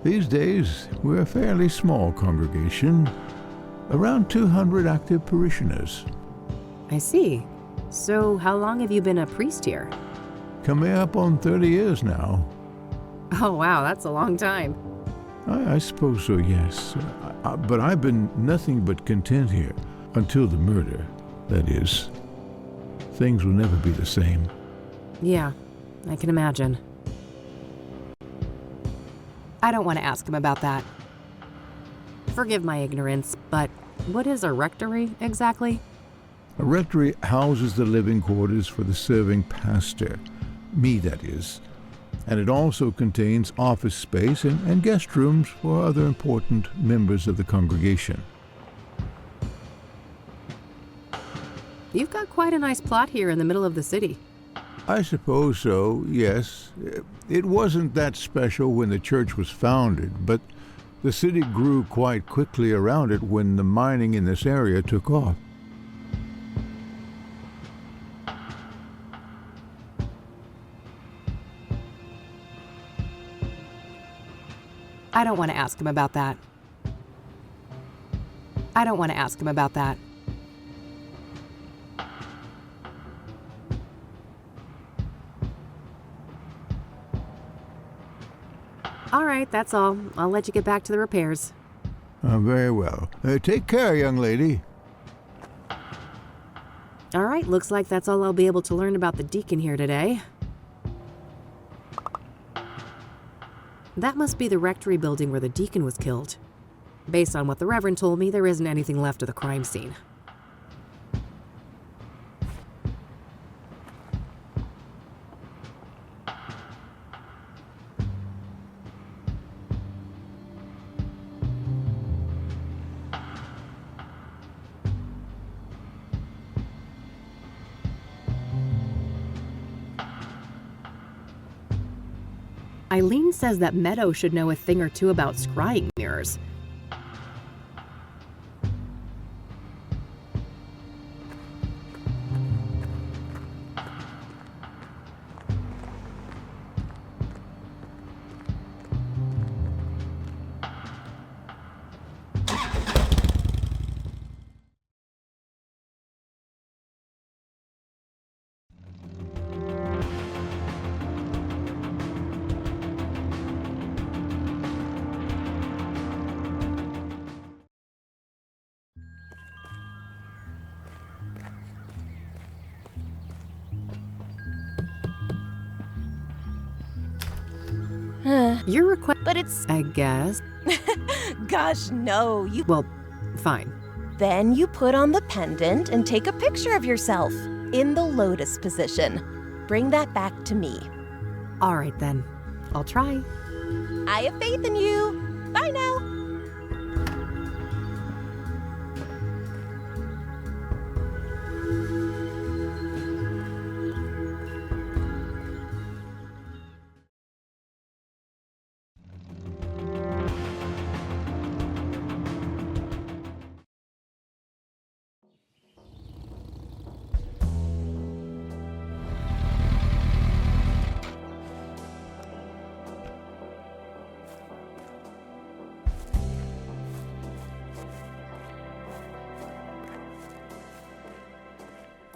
These days, we're a fairly small congregation, around 200 active parishioners. I see. So, how long have you been a priest here? Coming up on 30 years now. Oh, wow, that's a long time. I suppose so, yes. But I've been nothing but content here until the murder, that is. Things will never be the same. Yeah, I can imagine. I don't want to ask him about that. Forgive my ignorance, but what is a rectory exactly? A rectory houses the living quarters for the serving pastor, me that is, and it also contains office space and guest rooms for other important members of the congregation. You've got quite a nice plot here in the middle of the city. I suppose so, yes. It wasn't that special when the church was founded, but the city grew quite quickly around it when the mining in this area took off. I don't want to ask him about that. I don't want to ask him about that. All right, that's all. I'll let you get back to the repairs. Very well. Take care, young lady. All right, looks like that's all I'll be able to learn about the deacon here today. That must be the rectory building where the deacon was killed. Based on what the Reverend told me, there isn't anything left of the crime scene. Eileen says that Meadow should know a thing or two about scrying mirrors. Your request, But it's... I guess. Gosh, no, you... Well, fine. Then you put on the pendant and take a picture of yourself in the lotus position. Bring that back to me. All right, then. I'll try. I have faith in you. Bye now.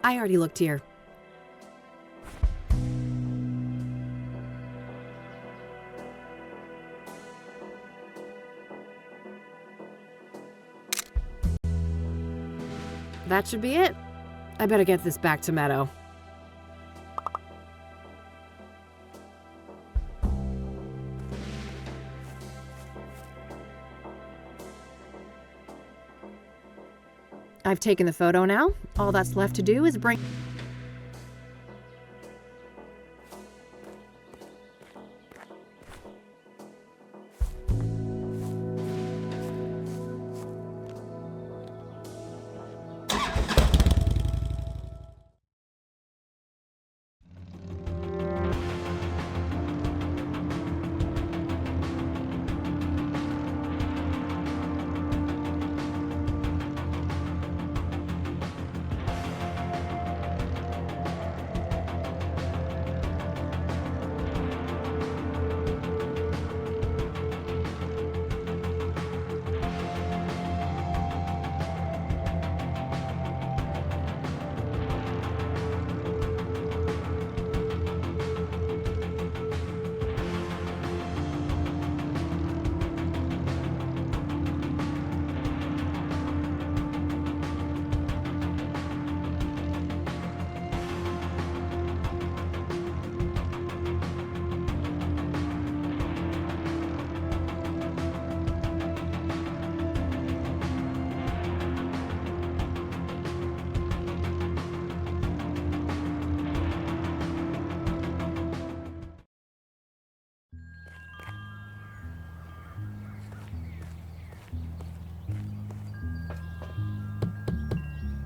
I already looked here. That should be it. I better get this back to Meadow. I've taken the photo now. All that's left to do is bring...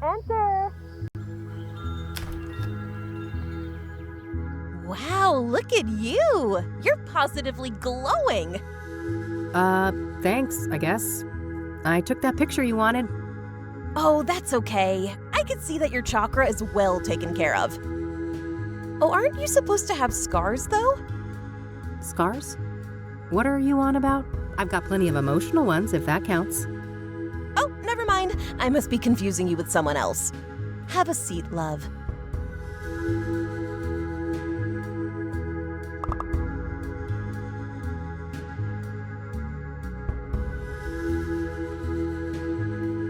Enter! Wow, look at you! You're positively glowing! Thanks, I guess. I took that picture you wanted. Oh, that's okay. I can see that your chakra is well taken care of. Oh, aren't you supposed to have scars, though? Scars? What are you on about? I've got plenty of emotional ones, if that counts. Oh, never mind. I must be confusing you with someone else. Have a seat, love.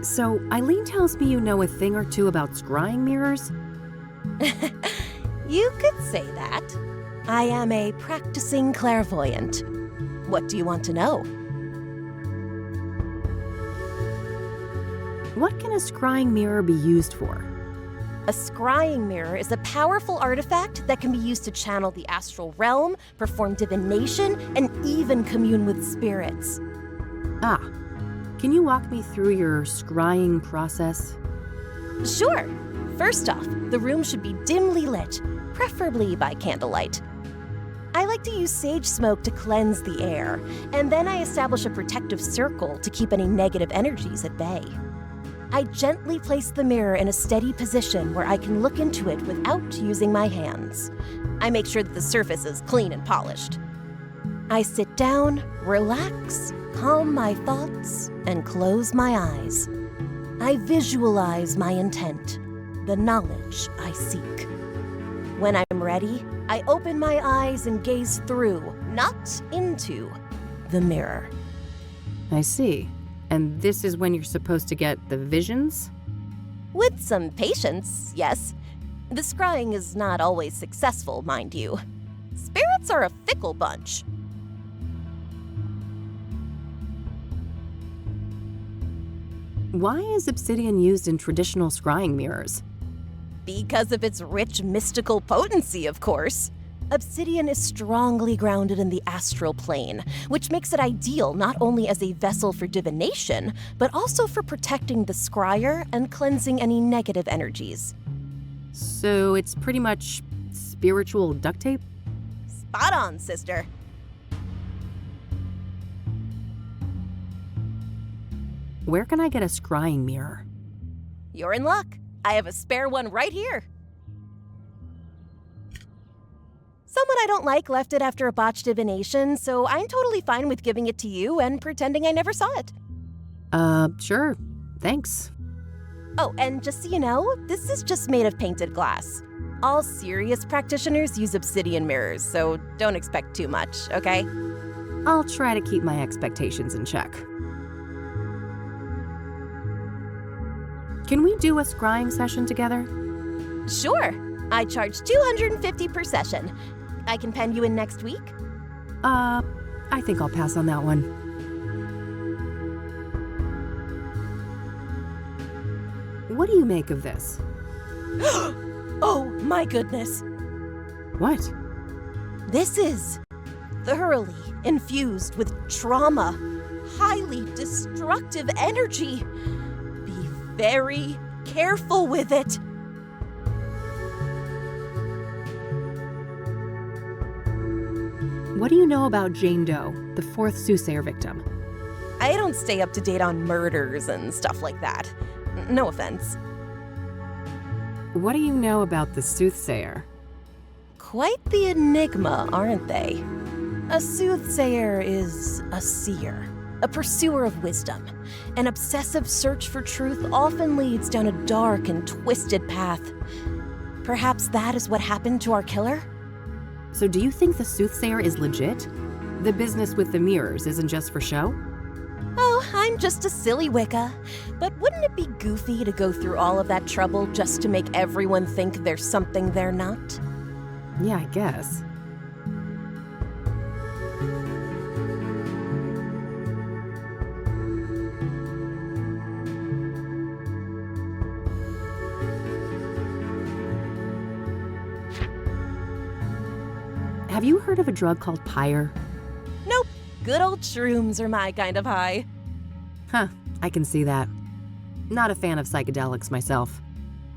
So, Eileen tells me you know a thing or two about scrying mirrors? You could say that. I am a practicing clairvoyant. What do you want to know? What can a scrying mirror be used for? A scrying mirror is a powerful artifact that can be used to channel the astral realm, perform divination, and even commune with spirits. Ah. Can you walk me through your scrying process? Sure. First off, the room should be dimly lit, preferably by candlelight. I like to use sage smoke to cleanse the air, and then I establish a protective circle to keep any negative energies at bay. I gently place the mirror in a steady position where I can look into it without using my hands. I make sure that the surface is clean and polished. I sit down, relax, calm my thoughts, and close my eyes. I visualize my intent, the knowledge I seek. When I'm ready, I open my eyes and gaze through, not into, the mirror. I see. And this is when you're supposed to get the visions? With some patience, yes. The scrying is not always successful, mind you. Spirits are a fickle bunch. Why is obsidian used in traditional scrying mirrors? Because of its rich mystical potency, of course. Obsidian is strongly grounded in the astral plane, which makes it ideal not only as a vessel for divination, but also for protecting the scryer and cleansing any negative energies. So it's pretty much spiritual duct tape? Spot on, sister. Where can I get a scrying mirror? You're in luck. I have a spare one right here. Someone I don't like left it after a botched divination, so I'm totally fine with giving it to you and pretending I never saw it. Sure. Thanks. Oh, and just so you know, this is just made of painted glass. All serious practitioners use obsidian mirrors, so don't expect too much, okay? I'll try to keep my expectations in check. Can we do a scrying session together? Sure. I charge $250 per session. I can pen you in next week? I think I'll pass on that one. What do you make of this? Oh, my goodness. What? This is thoroughly infused with trauma, highly destructive energy. Be very careful with it. What do you know about Jane Doe, the fourth Soothsayer victim? I don't stay up to date on murders and stuff like that. No offense. What do you know about the Soothsayer? Quite the enigma, aren't they? A soothsayer is a seer, a pursuer of wisdom. An obsessive search for truth often leads down a dark and twisted path. Perhaps that is what happened to our killer? So do you think the Soothsayer is legit? The business with the mirrors isn't just for show? Oh, I'm just a silly Wicca. But wouldn't it be goofy to go through all of that trouble just to make everyone think there's something they're not? Yeah, I guess. Have you heard of a drug called pyre? Nope. Good old shrooms are my kind of high. Huh, I can see that. Not a fan of psychedelics myself.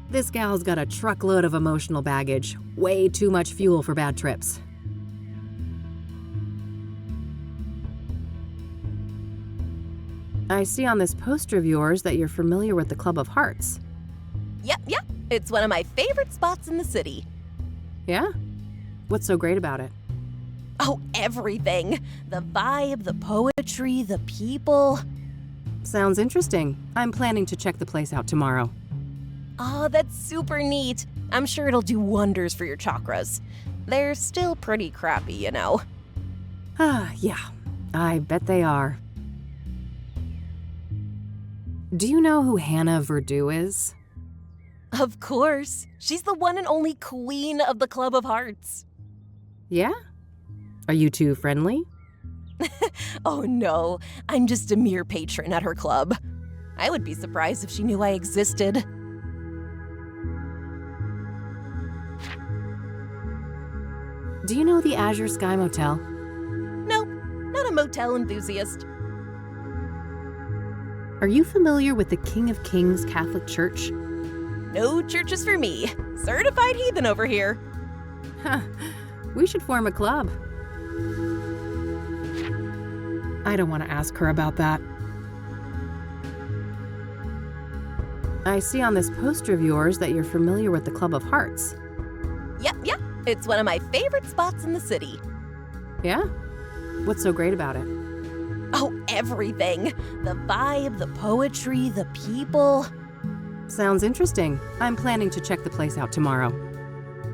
This gal's got a truckload of emotional baggage. Way too much fuel for bad trips. I see on this poster of yours that you're familiar with the Club of Hearts. Yep. It's one of my favorite spots in the city. Yeah? What's so great about it? Oh, everything. The vibe, the poetry, the people. Sounds interesting. I'm planning to check the place out tomorrow. Oh, that's super neat. I'm sure it'll do wonders for your chakras. They're still pretty crappy, you know. Yeah. I bet they are. Do you know who Hannah Verdew is? Of course. She's the one and only queen of the Club of Hearts. Yeah? Are you two friendly? Oh no, I'm just a mere patron at her club. I would be surprised if she knew I existed. Do you know the Azure Sky Motel? Nope, not a motel enthusiast. Are you familiar with the King of Kings Catholic Church? No churches for me. Certified heathen over here. We should form a club. I don't want to ask her about that. I see on this poster of yours that you're familiar with the Club of Hearts. Yep. It's one of my favorite spots in the city. Yeah? What's so great about it? Oh, everything. The vibe, the poetry, the people. Sounds interesting. I'm planning to check the place out tomorrow.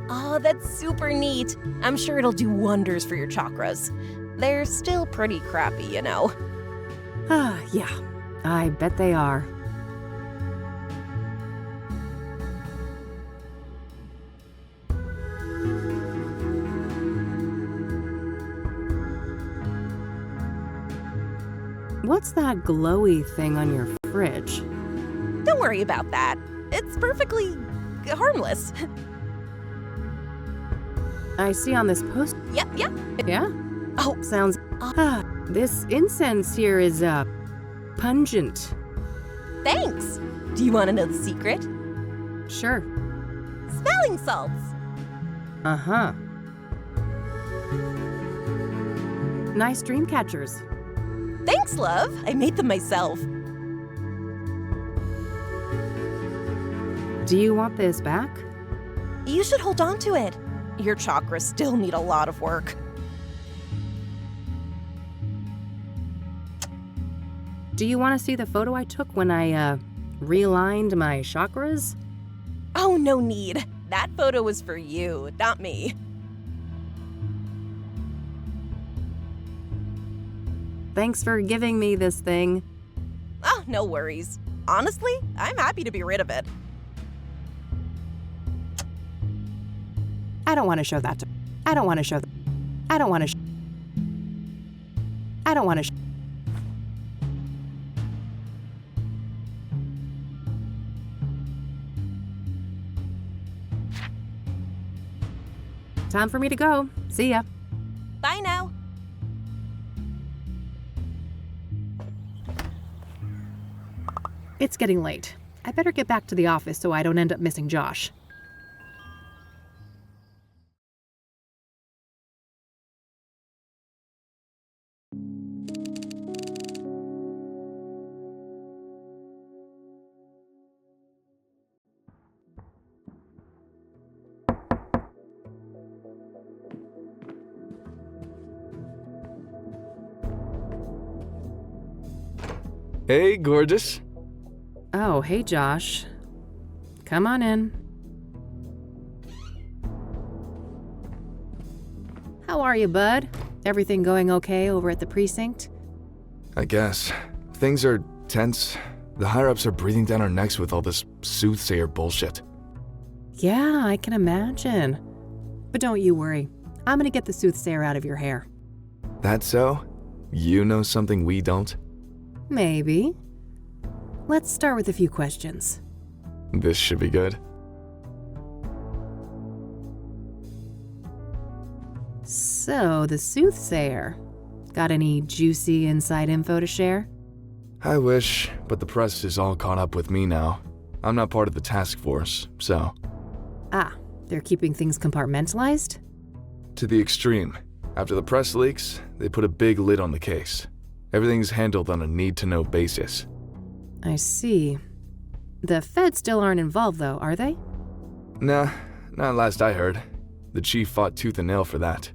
Oh, that's super neat. I'm sure it'll do wonders for your chakras. They're still pretty crappy, you know. Yeah. I bet they are. What's that glowy thing on your fridge? Don't worry about that. It's perfectly harmless. I see on this post. Yep. Yeah? Oh, Sounds. This incense here is, pungent. thanks. Do you want to know the secret? Sure. Smelling salts. Uh-huh. Nice dream catchers. Thanks, love. I made them myself. Do you want this back? You should hold on to it. Your chakras still need a lot of work. Do you want to see the photo I took when I, realigned my chakras? Oh, no need. That photo was for you, not me. Thanks for giving me this thing. Oh, no worries. Honestly, I'm happy to be rid of it. I don't want to show that to. I don't want to show. I don't want to. I don't want to. Time for me to go. See ya. Bye now. It's getting late. I better get back to the office so I don't end up missing Josh. Hey, gorgeous. Oh, hey, Josh. Come on in. How are you, bud? Everything going okay over at the precinct? I guess. Things are tense. The higher-ups are breathing down our necks with all this Soothsayer bullshit. Yeah, I can imagine. But don't you worry. I'm gonna get the Soothsayer out of your hair. That so? You know something we don't? Maybe. Let's start with a few questions. This should be good. So, the Soothsayer. Got any juicy inside info to share? I wish, but the press is all caught up with me now. I'm not part of the task force, so... Ah, they're keeping things compartmentalized? To the extreme. After the press leaks, they put a big lid on the case. Everything's handled on a need-to-know basis. I see. The feds still aren't involved, though, are they? Nah, not last I heard. The chief fought tooth and nail for that.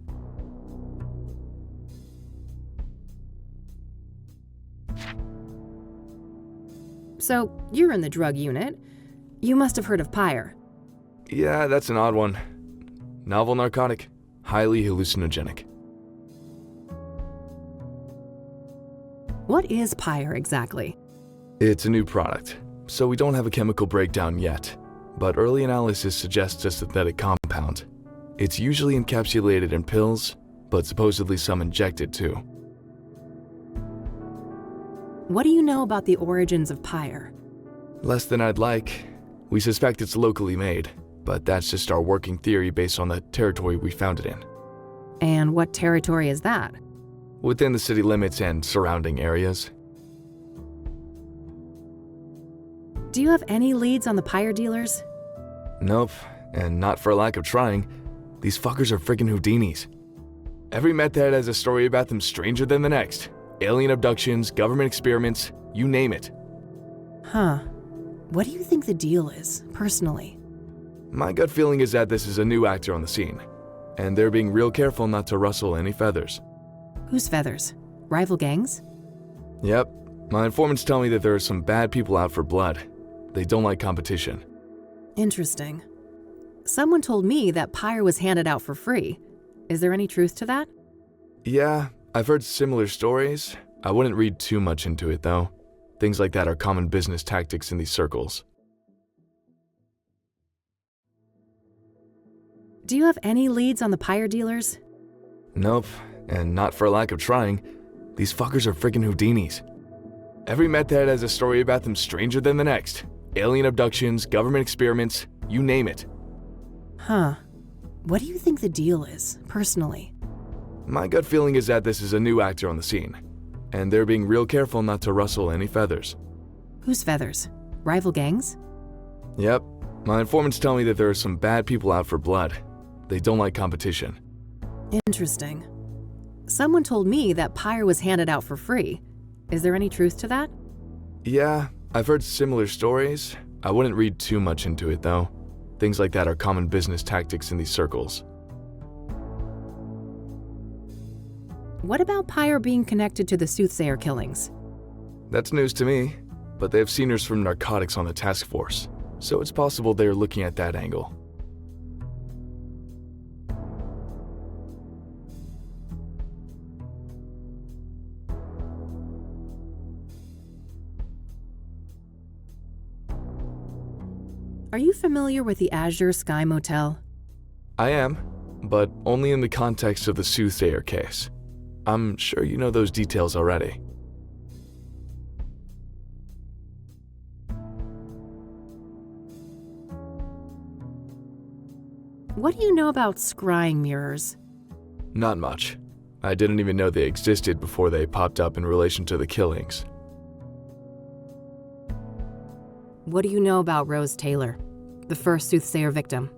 So, you're in the drug unit. You must have heard of Pyre. Yeah, that's an odd one. Novel narcotic, highly hallucinogenic. What is Pyre exactly? It's a new product, so we don't have a chemical breakdown yet, but early analysis suggests a synthetic compound. It's usually encapsulated in pills, but supposedly some injected too. What do you know about the origins of Pyre? Less than I'd like. We suspect it's locally made, but that's just our working theory based on the territory we found it in. And what territory is that? Within the city limits and surrounding areas. Do you have any leads on the Pyre dealers? Nope, and not for lack of trying. These fuckers are friggin' Houdinis. Every meth head has a story about them stranger than the next. Alien abductions, government experiments, you name it. Huh. What do you think the deal is, personally? My gut feeling is that this is a new actor on the scene, and they're being real careful not to rustle any feathers. Whose feathers? Rival gangs? Yep. My informants tell me that there are some bad people out for blood. They don't like competition. Interesting. Someone told me that Pyre was handed out for free. Is there any truth to that? Yeah, I've heard similar stories. I wouldn't read too much into it, though. Things like that are common business tactics in these circles. Do you have any leads on the Pyre dealers? Nope, and not for lack of trying. These fuckers are friggin' Houdinis. Every meth head has a story about them stranger than the next. Alien abductions, government experiments, you name it. Huh. What do you think the deal is, personally? My gut feeling is that this is a new actor on the scene, and they're being real careful not to rustle any feathers. Whose feathers? Rival gangs? Yep. My informants tell me that there are some bad people out for blood. They don't like competition. Interesting. Someone told me that Pyre was handed out for free. Is there any truth to that? Yeah, I've heard similar stories. I wouldn't read too much into it, though. Things like that are common business tactics in these circles. What about Pyre being connected to the Soothsayer killings? That's news to me, but they have seniors from narcotics on the task force, so it's possible they're looking at that angle. Are you familiar with the Azure Sky Motel? I am, but only in the context of the Soothsayer case. I'm sure you know those details already. What do you know about scrying mirrors? Not much. I didn't even know they existed before they popped up in relation to the killings. What do you know about Rose Taylor, the first Soothsayer victim?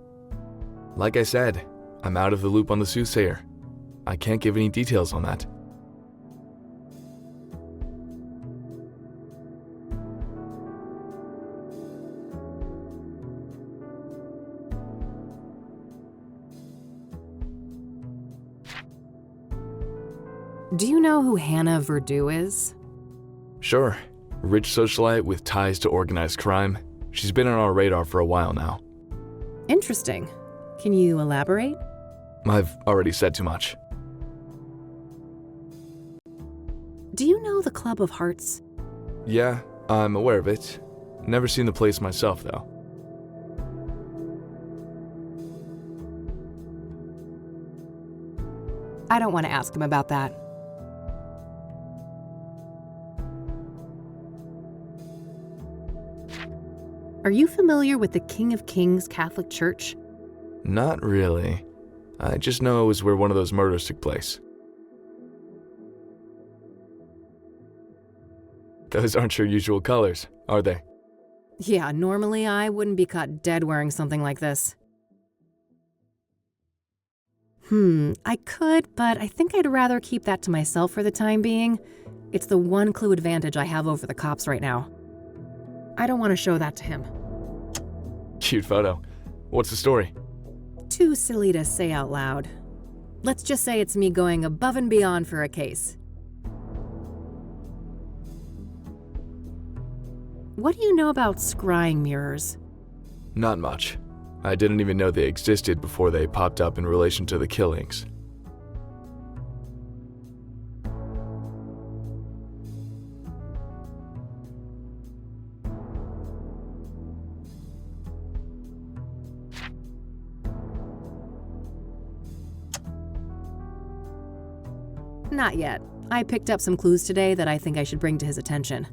Like I said, I'm out of the loop on the Soothsayer. I can't give any details on that. Do you know who Hannah Verdu is? Sure. Rich socialite with ties to organized crime. She's been on our radar for a while now. Interesting. Can you elaborate? I've already said too much. Do you know the Club of Hearts? Yeah, I'm aware of it. Never seen the place myself, though. I don't want to ask him about that. Are you familiar with the King of Kings Catholic Church? Not really. I just know it was where one of those murders took place. Those aren't your usual colors, are they? Yeah, normally I wouldn't be caught dead wearing something like this. I could, but I think I'd rather keep that to myself for the time being. It's the one clue advantage I have over the cops right now. I don't want to show that to him. Cute photo. What's the story? Too silly to say out loud. Let's just say it's me going above and beyond for a case. What do you know about scrying mirrors? Not much. I didn't even know they existed before they popped up in relation to the killings. Not yet. I picked up some clues today that I think I should bring to his attention.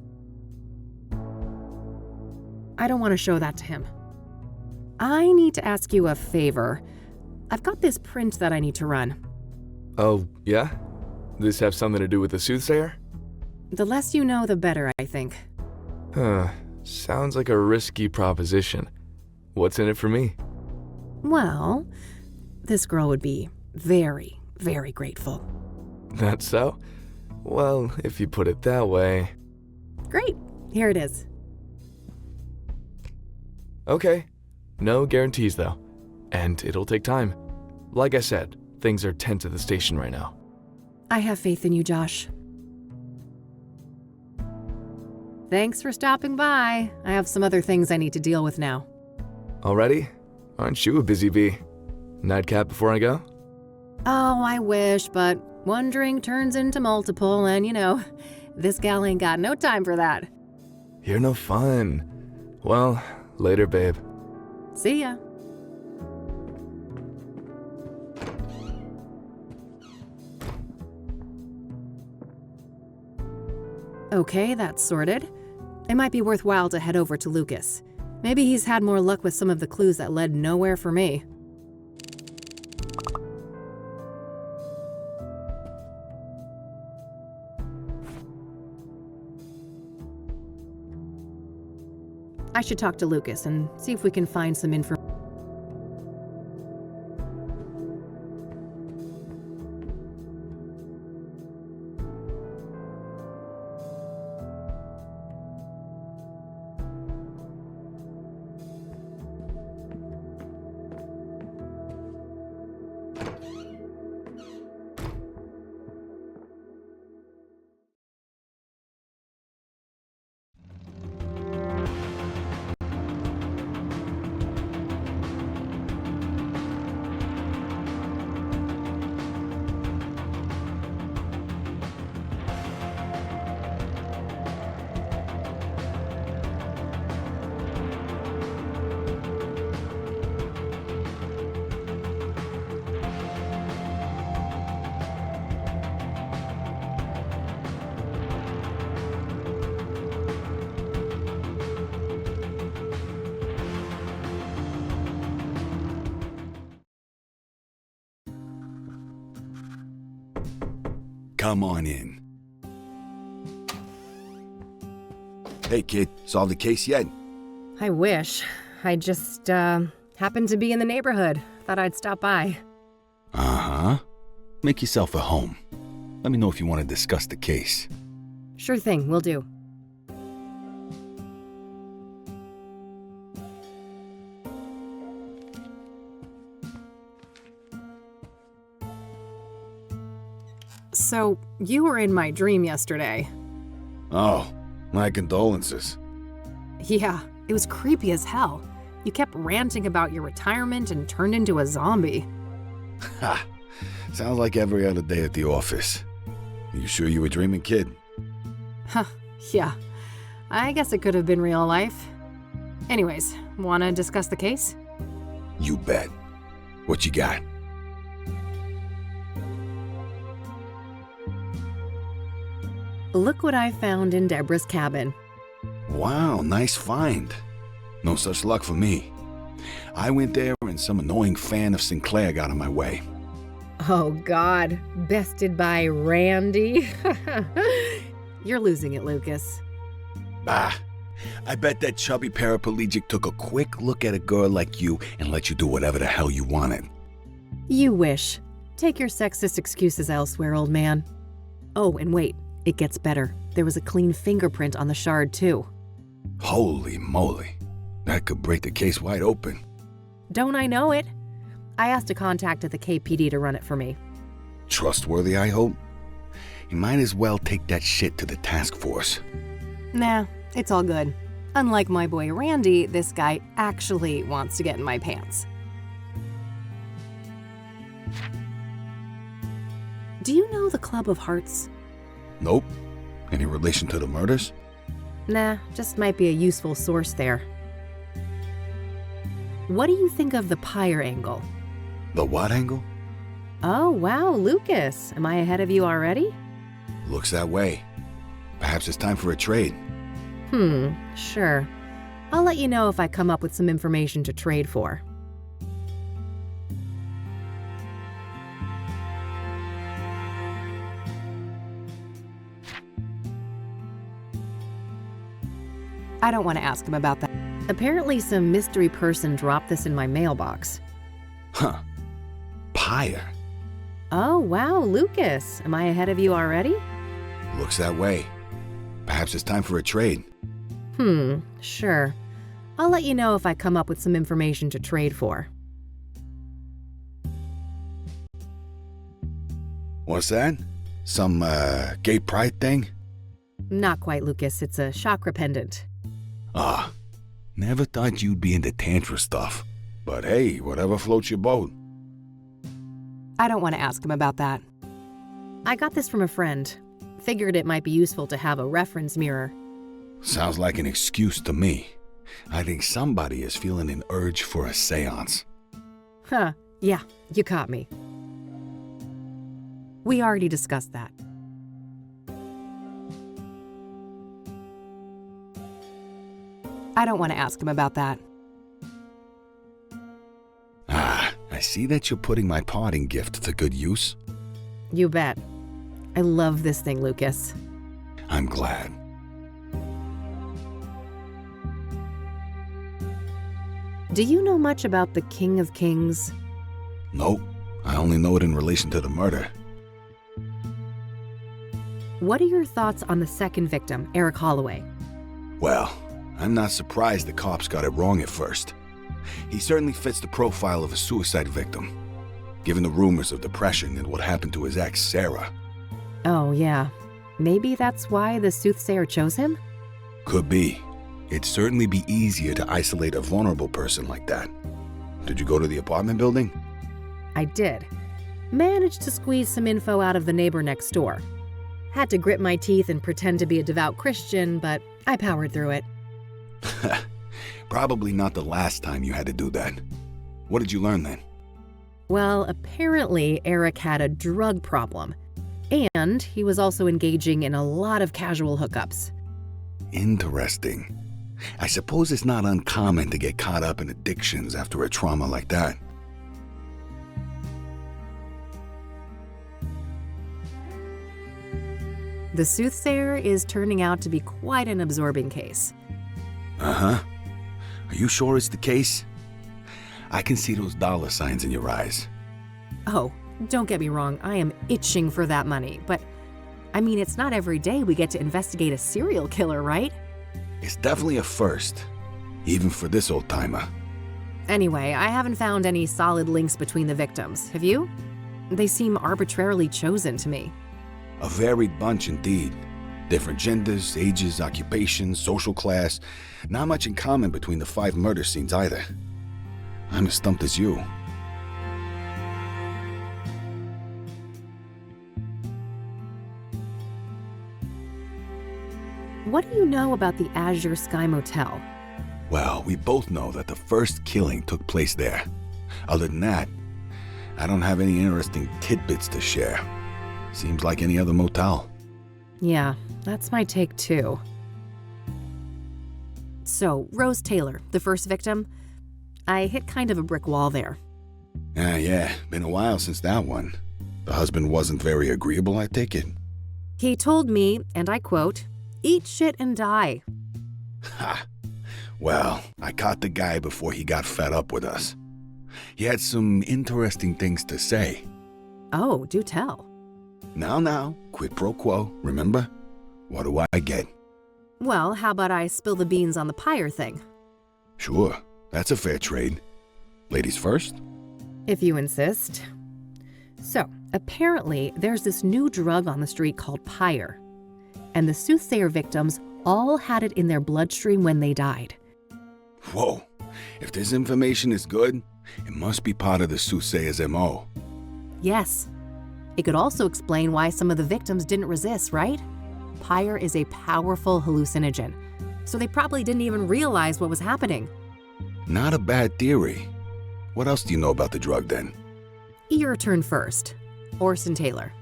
I don't want to show that to him. I need to ask you a favor. I've got this print that I need to run. Oh, yeah? This have something to do with the Soothsayer? The less you know, the better, I think. Sounds like a risky proposition. What's in it for me? Well, this girl would be very, very grateful. That's so? Well, if you put it that way... Great. Here it is. Okay. No guarantees, though. And it'll take time. Like I said, things are tense at the station right now. I have faith in you, Josh. Thanks for stopping by. I have some other things I need to deal with now. Already? Aren't you a busy bee? Nightcap before I go? Oh, I wish, but one drink turns into multiple, and you know, this gal ain't got no time for that. You're no fun. Well, later, babe. See ya. Okay, that's sorted. It might be worthwhile to head over to Lucas. Maybe he's had more luck with some of the clues that led nowhere for me. I should talk to Lucas and see if we can find some information. Come on in. Hey, kid, solved the case yet? I wish. I just, happened to be in the neighborhood. Thought I'd stop by. Uh-huh. Make yourself at home. Let me know if you want to discuss the case. Sure thing, will do. So, you were in my dream yesterday. Oh, my condolences. Yeah, it was creepy as hell. You kept ranting about your retirement and turned into a zombie. Ha! Sounds like every other day at the office. You sure you were dreaming, kid? Huh, yeah. I guess it could have been real life. Anyways, wanna discuss the case? You bet. What you got? Look what I found in Deborah's cabin. Wow, nice find. No such luck for me. I went there and some annoying fan of Sinclair got in my way. Oh God, bested by Randy? You're losing it, Lucas. Bah, I bet that chubby paraplegic took a quick look at a girl like you and let you do whatever the hell you wanted. You wish. Take your sexist excuses elsewhere, old man. Oh, and wait, it gets better. There was a clean fingerprint on the shard, too. Holy moly. That could break the case wide open. Don't I know it? I asked a contact at the KPD to run it for me. Trustworthy, I hope? You might as well take that shit to the task force. Nah, it's all good. Unlike my boy Randy, this guy actually wants to get in my pants. Do you know the Club of Hearts? Nope. Any relation to the murders? Nah, just might be a useful source there. What do you think of the Pyre angle? The what angle? Oh, wow, Lucas. Am I ahead of you already? Looks that way. Perhaps it's time for a trade. Sure. I'll let you know if I come up with some information to trade for. I don't want to ask him about that. Apparently some mystery person dropped this in my mailbox. Huh. Pyre? Oh, wow, Lucas. Am I ahead of you already? Looks that way. Perhaps it's time for a trade. Sure. I'll let you know if I come up with some information to trade for. What's that? Some, gay pride thing? Not quite, Lucas. It's a chakra pendant. Ah, never thought you'd be into tantra stuff. But hey, whatever floats your boat. I don't want to ask him about that. I got this from a friend. Figured it might be useful to have a reference mirror. Sounds like an excuse to me. I think somebody is feeling an urge for a seance. Huh, yeah, you caught me. We already discussed that. I don't want to ask him about that. Ah, I see that you're putting my parting gift to good use. You bet. I love this thing, Lucas. I'm glad. Do you know much about the King of Kings? Nope. I only know it in relation to the murder. What are your thoughts on the second victim, Eric Holloway? Well, I'm not surprised the cops got it wrong at first. He certainly fits the profile of a suicide victim, given the rumors of depression and what happened to his ex, Sarah. Oh, yeah. Maybe that's why the Soothsayer chose him? Could be. It'd certainly be easier to isolate a vulnerable person like that. Did you go to the apartment building? I did. Managed to squeeze some info out of the neighbor next door. Had to grit my teeth and pretend to be a devout Christian, but I powered through it. Probably not the last time you had to do that. What did you learn then? Well, apparently Eric had a drug problem. And he was also engaging in a lot of casual hookups. Interesting. I suppose it's not uncommon to get caught up in addictions after a trauma like that. The Soothsayer is turning out to be quite an absorbing case. Uh-huh. Are you sure it's the case? I can see those dollar signs in your eyes. Oh, don't get me wrong, I am itching for that money, but I mean, it's not every day we get to investigate a serial killer, right? It's definitely a first, even for this old-timer. Anyway, I haven't found any solid links between the victims, have you? They seem arbitrarily chosen to me. A varied bunch indeed. Different genders, ages, occupations, social class. Not much in common between the 5 murder scenes either. I'm as stumped as you. What do you know about the Azure Sky Motel? Well, we both know that the first killing took place there. Other than that, I don't have any interesting tidbits to share. Seems like any other motel. Yeah, that's my take too. So, Rose Taylor, the first victim, I hit kind of a brick wall there. Yeah, been a while since that one. The husband wasn't very agreeable, I take it. He told me, and I quote, "Eat shit and die." Ha! Well, I caught the guy before he got fed up with us. He had some interesting things to say. Oh, do tell. Now, quid pro quo, remember? What do I get? Well, how about I spill the beans on the pyre thing? Sure, that's a fair trade. Ladies first? If you insist. So, apparently, there's this new drug on the street called pyre. And the Soothsayer victims all had it in their bloodstream when they died. Whoa, if this information is good, it must be part of the Soothsayer's MO. Yes. It could also explain why some of the victims didn't resist, right? Pyre is a powerful hallucinogen, so they probably didn't even realize what was happening. Not a bad theory. What else do you know about the drug then? Your turn first. Orson Taylor.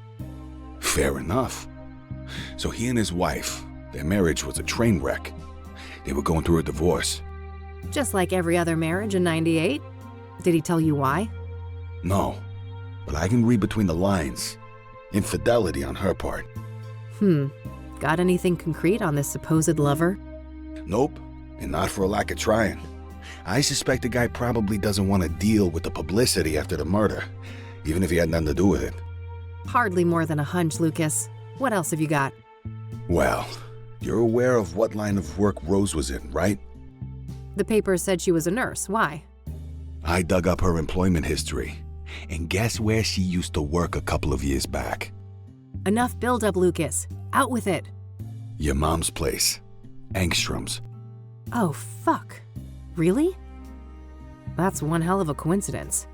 Fair enough. So he and his wife, their marriage was a train wreck. They were going through a divorce. Just like every other marriage in '98. Did he tell you why? No, but I can read between the lines. Infidelity on her part. Got anything concrete on this supposed lover? Nope, and not for a lack of trying. I suspect the guy probably doesn't want to deal with the publicity after the murder, even if he had nothing to do with it. Hardly more than a hunch, Lucas. What else have you got? Well, you're aware of what line of work Rose was in, right? The paper said she was a nurse. Why? I dug up her employment history, and guess where she used to work a couple of years back? Enough build-up, Lucas. Out with it. Your mom's place. Angstrom's. Oh, fuck. Really? That's one hell of a coincidence.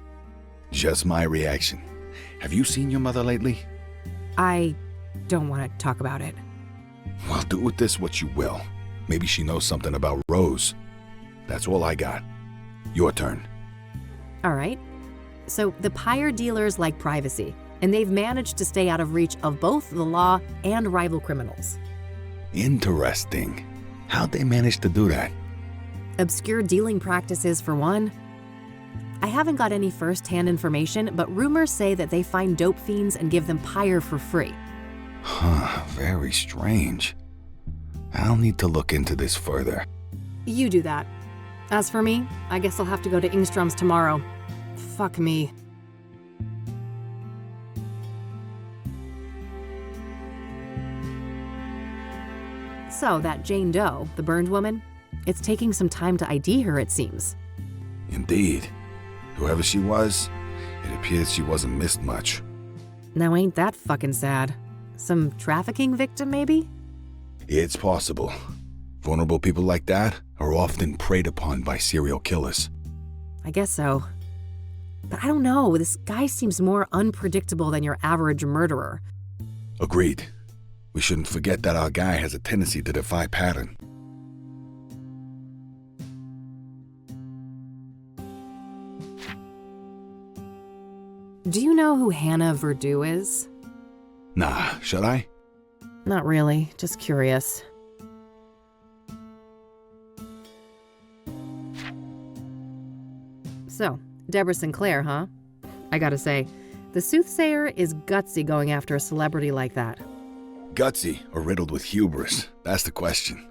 Just my reaction. Have you seen your mother lately? I don't want to talk about it. Well, do with this what you will. Maybe she knows something about Rose. That's all I got. Your turn. All right. So the pyre dealers like privacy, and they've managed to stay out of reach of both the law and rival criminals. Interesting. How'd they manage to do that? Obscure dealing practices, for one. I haven't got any first-hand information, but rumors say that they find dope fiends and give them pyre for free. Huh, very strange. I'll need to look into this further. You do that. As for me, I guess I'll have to go to Engstrom's tomorrow. Fuck me. So, that Jane Doe, the burned woman, it's taking some time to ID her, it seems. Indeed. Whoever she was, it appears she wasn't missed much. Now ain't that fucking sad? Some trafficking victim, maybe? It's possible. Vulnerable people like that are often preyed upon by serial killers. I guess so. But I don't know, this guy seems more unpredictable than your average murderer. Agreed. We shouldn't forget that our guy has a tendency to defy pattern. Do you know who Hannah Verdew is? Nah, should I? Not really, just curious. So, Deborah Sinclair, huh? I gotta say, the Soothsayer is gutsy going after a celebrity like that. Gutsy or riddled with hubris? That's the question.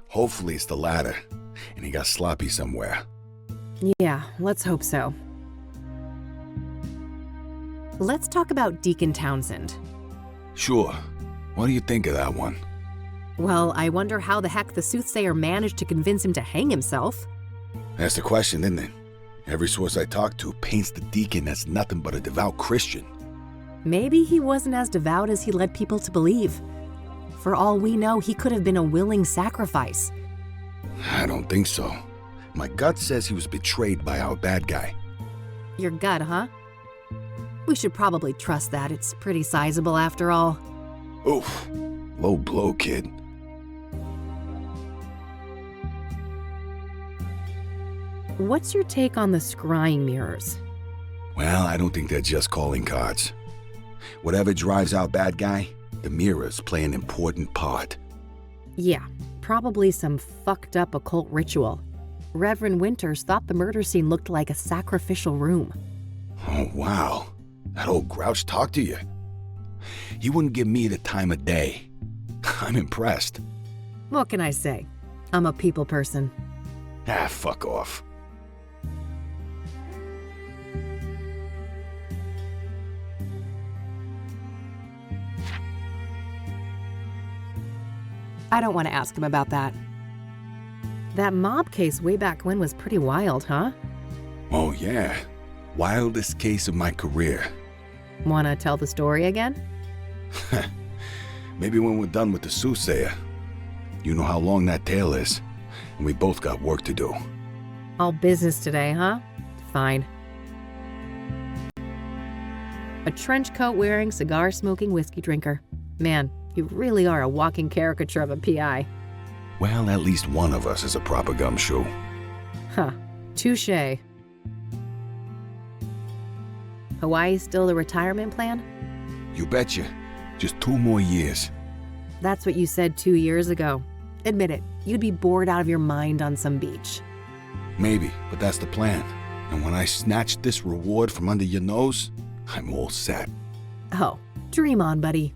Hopefully it's the latter, and he got sloppy somewhere. Yeah, let's hope so. Let's talk about Deacon Townsend. Sure. What do you think of that one? Well, I wonder how the heck the Soothsayer managed to convince him to hang himself. That's the question, isn't it? Every source I talk to paints the deacon as nothing but a devout Christian. Maybe he wasn't as devout as he led people to believe. For all we know, he could have been a willing sacrifice. I don't think so. My gut says he was betrayed by our bad guy. Your gut, huh? We should probably trust that. It's pretty sizable after all. Oof. Low blow, kid. What's your take on the scrying mirrors? Well, I don't think they're just calling cards. Whatever drives our bad guy, the mirrors play an important part. Yeah, probably some fucked up occult ritual. Reverend Winters thought the murder scene looked like a sacrificial room. Oh, wow. That old grouch talked to you. He wouldn't give me the time of day. I'm impressed. What can I say? I'm a people person. Ah, fuck off. I don't want to ask him about that. That mob case way back when was pretty wild, huh? Oh yeah. Wildest case of my career. Wanna tell the story again? Maybe when we're done with the Soothsayer. You know how long that tale is, and we both got work to do. All business today, huh? Fine. A trench coat wearing, cigar smoking whiskey drinker. Man, you really are a walking caricature of a PI. Well, at least one of us is a proper gumshoe. Huh. Touché. Hawaii's still the retirement plan? You betcha. Just 2 more years. That's what you said 2 years ago. Admit it, you'd be bored out of your mind on some beach. Maybe, but that's the plan. And when I snatch this reward from under your nose, I'm all set. Oh, dream on, buddy.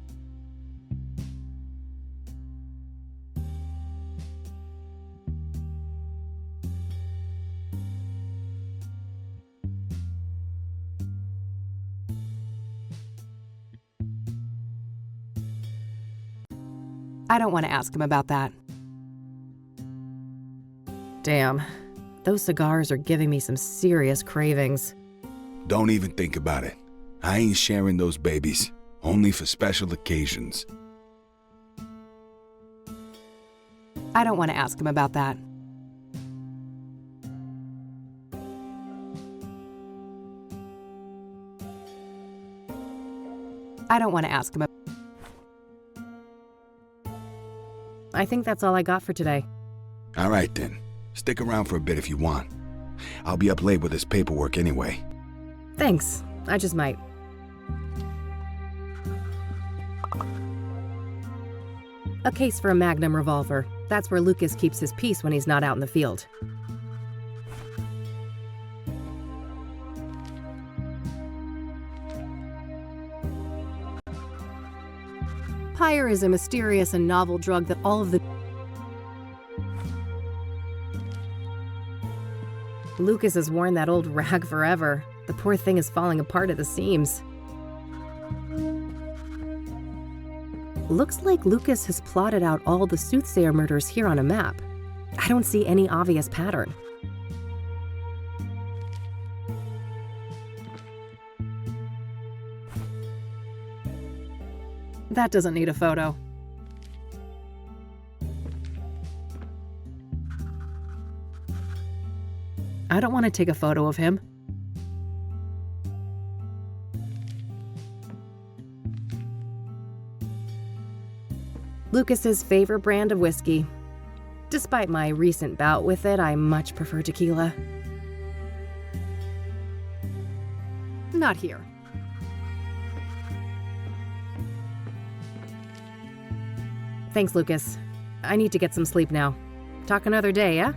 I don't want to ask him about that. Damn, those cigars are giving me some serious cravings. Don't even think about it. I ain't sharing those babies, only for special occasions. I don't want to ask him about that. I don't want to ask him. I think that's all I got for today. All right then. Stick around for a bit if you want. I'll be up late with this paperwork anyway. Thanks. I just might. A case for a Magnum revolver. That's where Lucas keeps his peace when he's not out in the field. Pyre is a mysterious and novel drug that all of the... Lucas has worn that old rag forever. The poor thing is falling apart at the seams. Looks like Lucas has plotted out all the Soothsayer murders here on a map. I don't see any obvious pattern. That doesn't need a photo. I don't want to take a photo of him. Lucas's favorite brand of whiskey. Despite my recent bout with it, I much prefer tequila. Not here. Thanks, Lucas. I need to get some sleep now. Talk another day, yeah?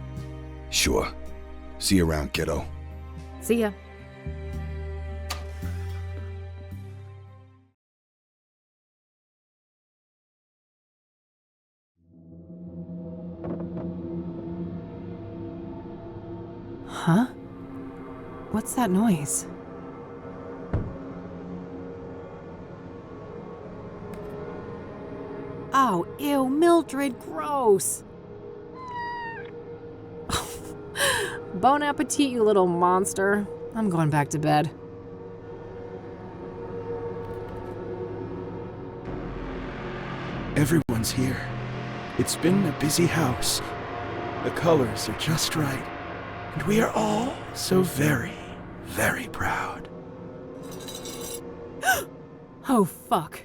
Sure. See you around, kiddo. See ya. Huh? What's that noise? Oh, ew, Mildred, gross. Bon appetit, you little monster. I'm going back to bed. Everyone's here. It's been a busy house. The colors are just right. And we are all so very, very proud. Oh, fuck.